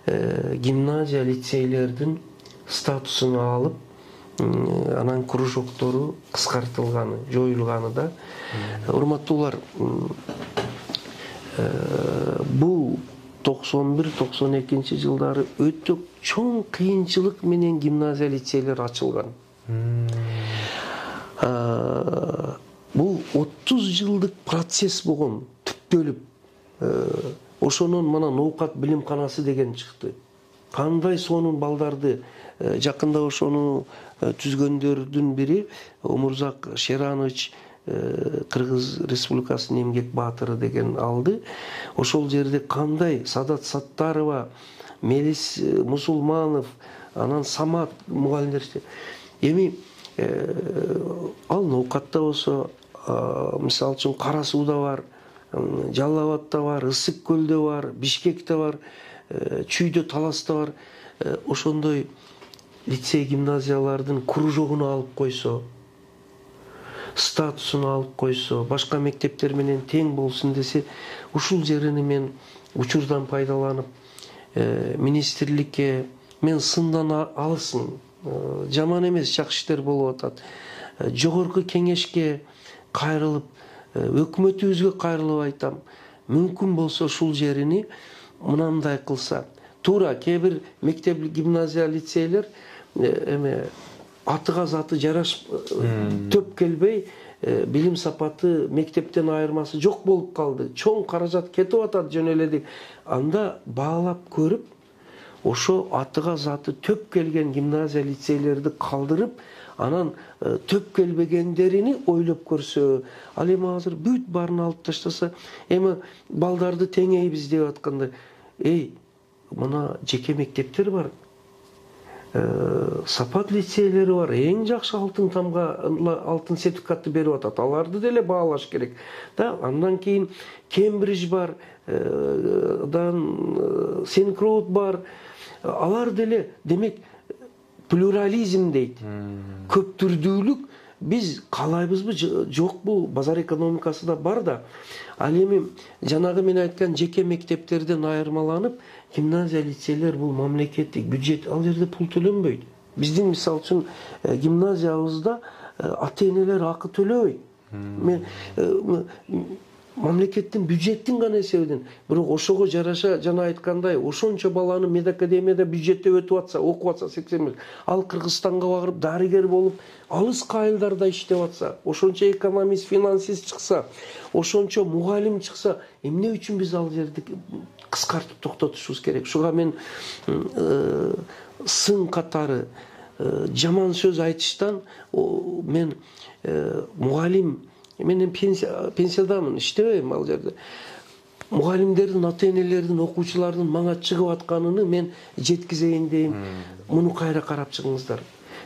Гимназия, лицейлердин статусун алып, анан кружоктору кыскартылганы, жоюлганы да. Урматтуулар, бул 91-92 жылдары өтө чоң кыйынчылык менен гимназия, лицейлер ачылган. Бул 30 жылдык процесс болгон, түптөлүп. Ошонун мына Ноокат билимканасы деген чыкты. Кандай сонун балдарды, жакында ошону түзгөндөрдүн бири Омурзак Шеранович, Кыргыз Республикасынын эмгек баатыры деген алды. Ошол жерде кандай Садат Саттарова, Мелис Мусулманов, анан Самат мугалимдер. Эми ал Ноокатта болсо, мисалы үчүн Кара сууда бар, Жалал Абадта бар, Ысык көлдө бар, Бишкекте бар, Чүйдө Таласта бар. Ошондой лицей гимназиялардын кружогуну алып койсо, статусун алып койсо, башка мектептер менен тең болсун десе, ушул жерини мен учурдан пайдаланып министрликке мен сындан алысмын. Жаман эмес, жакшы иштер болуп атат. Жогорку кеңешке кайрылып, өкмөтүбүзгө кайрылып айтам. Мүмкүн болсо ушул жерини мынандай кылса. Туура кээ бир мектеп, гимназия, лицейлер атыга заты жараш төп келбей, билим сапаты мектептен айырмасы жок болуп калды. Чоң каражат кетип атат жөн эле. Анда баалап көрүп, ошо атыга заты төп келген гимназия, лицейлерди калдырып, анан төп келбегендерини ойлоп көрсө, ал эми азыр бүт баарын алып таштаса, эми балдарды теңейбиз деп атканда, мына жеке мектептер бар, сапат лицейлери бар, эң жакшы алтын тамга, алтын сертификатты берип атат. Аларды деле баалаш керек. Андан кийин Кембридж бар, Синкроуд бар. Алар деле, демек, плюрализм дейт. Көп түрдүүлүк биз каалайбызбы, жокпу? Базар экономикасы да бар да. Ал эми жанагы мен айткан жеке мектептерден айырмаланып, гимназия, лицейлер бул мамлекеттик бюджет, ал жерде пул төлөнбөйт. Биздин мисалы үчүн гимназиябызда ата-энелер акы төлөбөйт. Мен мамлекеттин бюджеттин гана эсебинен, бирок ошого жараша жана айткандай, ошончо баланы медакадемияда бюджеттеп өтүп атса, окуп атса 80, ал Кыргызстанга барып дарыгер болуп, алыска айылдарда иштеп атса, ошончо экономист, финансист чыкса, ошончо мугалим чыкса, эмне үчүн биз ал жерди кыскартып токтотушубуз керек? Шуга мен сын катары жаман сөз айтыштан мен мугалим, мен пенсиядамын, иштебейм ал жерде. Мугалимдердин, ата-энелердин, окуучулардын мага чыгып атканын мен жеткизейин дейм. Муну кайра карап чыгыңыздар.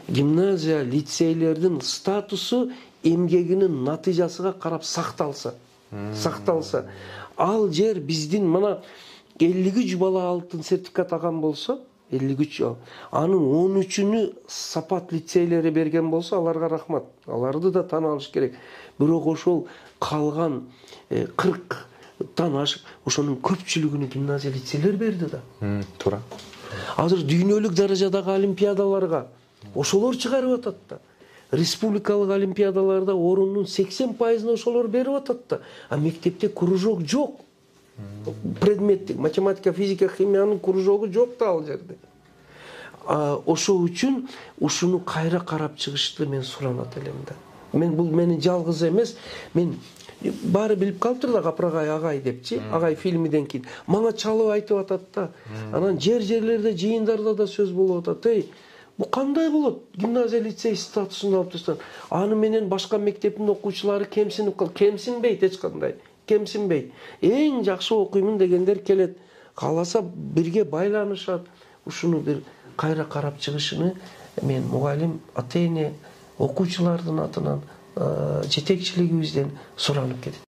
Гимназия, лицейлердин статусу эмгегинин натыйжасыга карап сакталса, ал жер биздин мына 53 бала алтын сертификат алган болсо, 53 анын 13-үнү сапат лицейлери берген болсо, аларга рахмат. Аларды да тан алыш керек. Бирок ошол калган 40-тан ашык, ошонун көпчүлүгүнү гимназия, лицейлер берди да. Туура. Азыр дүйнөлүк даражадагы олимпиадаларга ошолор чыгарып атат да. Республикалык олимпиадаларда орундун 80%-ын ошолор берип атат да. А мектепте кружок жок. Предметтик, математика, физика, химиянын кружогу жок да ал жерде. Ошол үчүн ушуну кайра карап чыгышты мен суранат элем да. Мен бул менин жалгыз эмес, мен баары билип калыптыр да, Капрагай агай депчи, агай фильмиден кийин мага чалып айтып атат да. Анан жерлерде, жыйындарда да сөз болуп атат. Бу кандай болот? Гимназия, лицей статусун алып таштан. Аны менен башка мектептин окуучулары кемсинип калат. Кемсинбейт эч кандай. Кемсинбейт. Эң жакшы окуймун дегендер келет. Кааласа бирге байланышат. Ушуну бир кайра карап чыгышыны мен мугалим, ата-эне, окуучулардын атынан, жетекчилигибизден суранып кетет.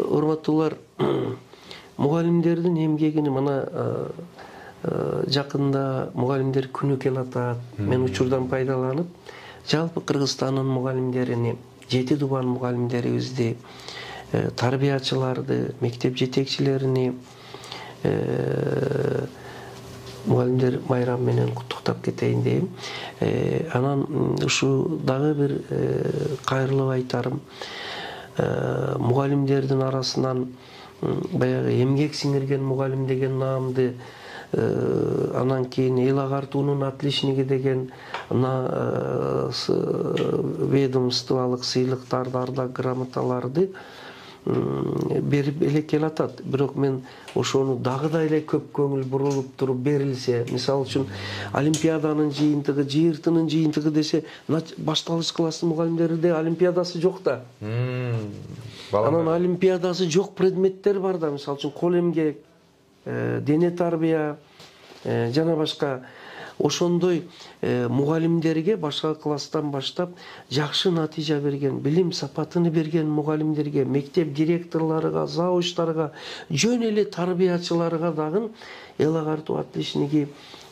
Урматтуулар, мугалимдердин эмгегини мына жакында мугалимдер күнү келатат. Мен учурдан пайдаланып, жалпы Кыргызстандын мугалимдерини, 7 дубан мугалимдерибизди, тарбиячыларды, мектеп жетекчилерини мугалимдер майрам менен куттуктап кетейин дейм. Анан ушу дагы бир кайрылып айтарым. Мугалимдердин арасынан баягы эмгек сиңирген мугалим деген наамды, анан кийин эл агартуунун отличниги деген ведомстволук сыйлыктарды, ардак грамоталарды берип эле келатат. Бирок мен ошону дагы эле көп көңүл бурулуп туруп берилсе, мисалы үчүн олимпиаданын жыйынтыгы, жыйыртынын жыйынтыгы десе, башталыш класстын мугалимдеринде олимпиадасы жок да. Анан олимпиадасы жок предметтер бар да, мисалы үчүн кол эмгек, дене тарбия жана башка. Ошондой мугалимдерге башка класстан баштап жакшы натыйжа берген, билим сапатыны берген мугалимдерге, мектеп директорлоруга, завучтарга, жөн эле тарбиячыларга дагы эл агартуу отличниги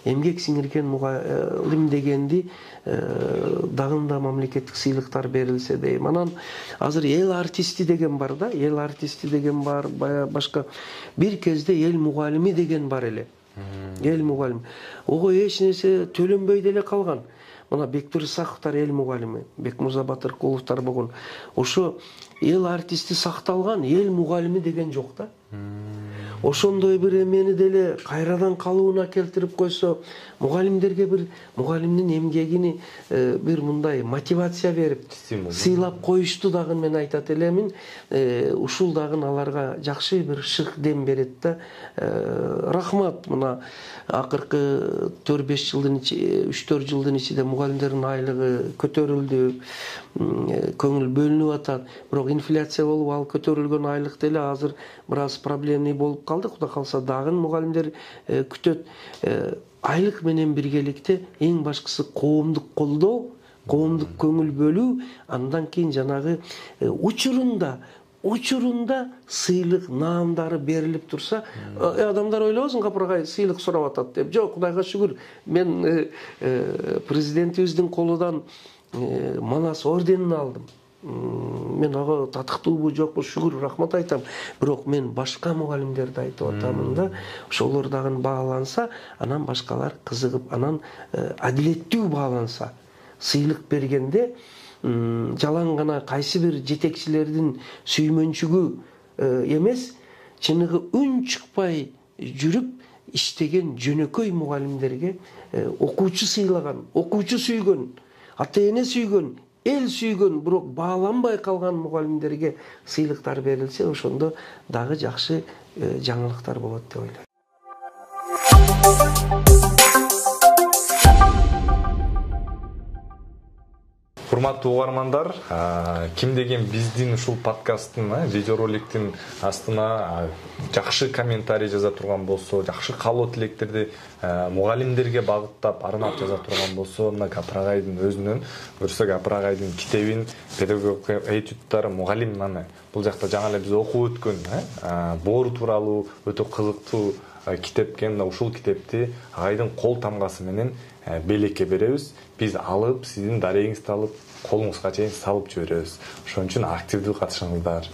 эмгек сиңирген мугалим дегенди дагында мамлекеттик сыйлыктар берилсе дейм. Анан азыр эл артисти деген бар да, эл артисти деген бар, башка бир кезде эл мугалими деген бар эле. Эл мугалим. Ого эч нерсе төлөнбөй деле калган. Мына Бекбир Исаковтар эл мугалими, Бекмырза Батыркуловтар болгон. Ошо эл артисти сакталган, эл мугалими деген жок да. Ошондой бир эмени деле кайрадан калыбына келтирип койсо, мугалимдерге бир мугалимдин эмгегини бир мындай мотивация берип, сыйлап коюшту дагы мен айтат элемин. Ушул дагы аларга жакшы бир шык дем берет да. Рахмат. Мына акыркы 4-5 жылдын 3-4 жылдын ичинде мугалимдердин айлыгы көтөрүлдү, көңүл бөлүнүп атат. Бирок инфляция болуп ал көтөрүлгөн айлык деле азыр бир аз проблемный болуп калды. Кудай калса дагы мугалимдер күтөт. Айлык менен биргеликте эң башкысы коомдук колдоо, коомдук көңүл бөлүү, андан кийин жанагы учурунда сыйлык наамдары берилип турса, адамдар ойлобосун капыргай сыйлык сурап атат деп. Жок, Кудайга шүгүр, мен президентибиздин колудан Манас орденин алдым. Мен ага татыктуубу жокпу, шүгүр, рахмат айтам. Бирок мен башка мугалимдерди айтып атамын да, ошолор дагы бааланса, анан башкалар кызыгып, анан адилеттүү бааланса, сыйлык бергенде жалаң гана кайсы бир жетекчилердин сүймөнчүгү эмес, чыныгы үн чыкпай жүрүп иштеген жөнөкөй мугалимдерге окуучу сыйлаган, окуучу сүйгөн, ата-эне сүйгөн, эл сүйгөн, бирок бааланбай калган мугалимдерге сыйлыктар берилсе, ошондо дагы жакшы жаңылыктар болот деп ойлойм. Урматтуу угармандар, ким деген биздин ушул подкасттын, видеороликтин астына жакшы комментарий жаза турган болсо, жакшы каалоо тилектерди мугалимдерге багыттап, арнап жаза турган болсо, мына Гапырагайдын өзүнөн көрсөк, Гапырагайдын китебин, педагогика этюдтар мугалим наны. Бул жакта жаңы эле биз окуп өткөн боору тууралуу өтө кызыктуу китеп экен. Ушул китепти агайдын кол тамгасы менен белекке беребиз. Биз алып, сиздин дарегиңизди алып, колуңузга чейин салып жиберебиз. Ошон үчүн активдүү катышыңыздар.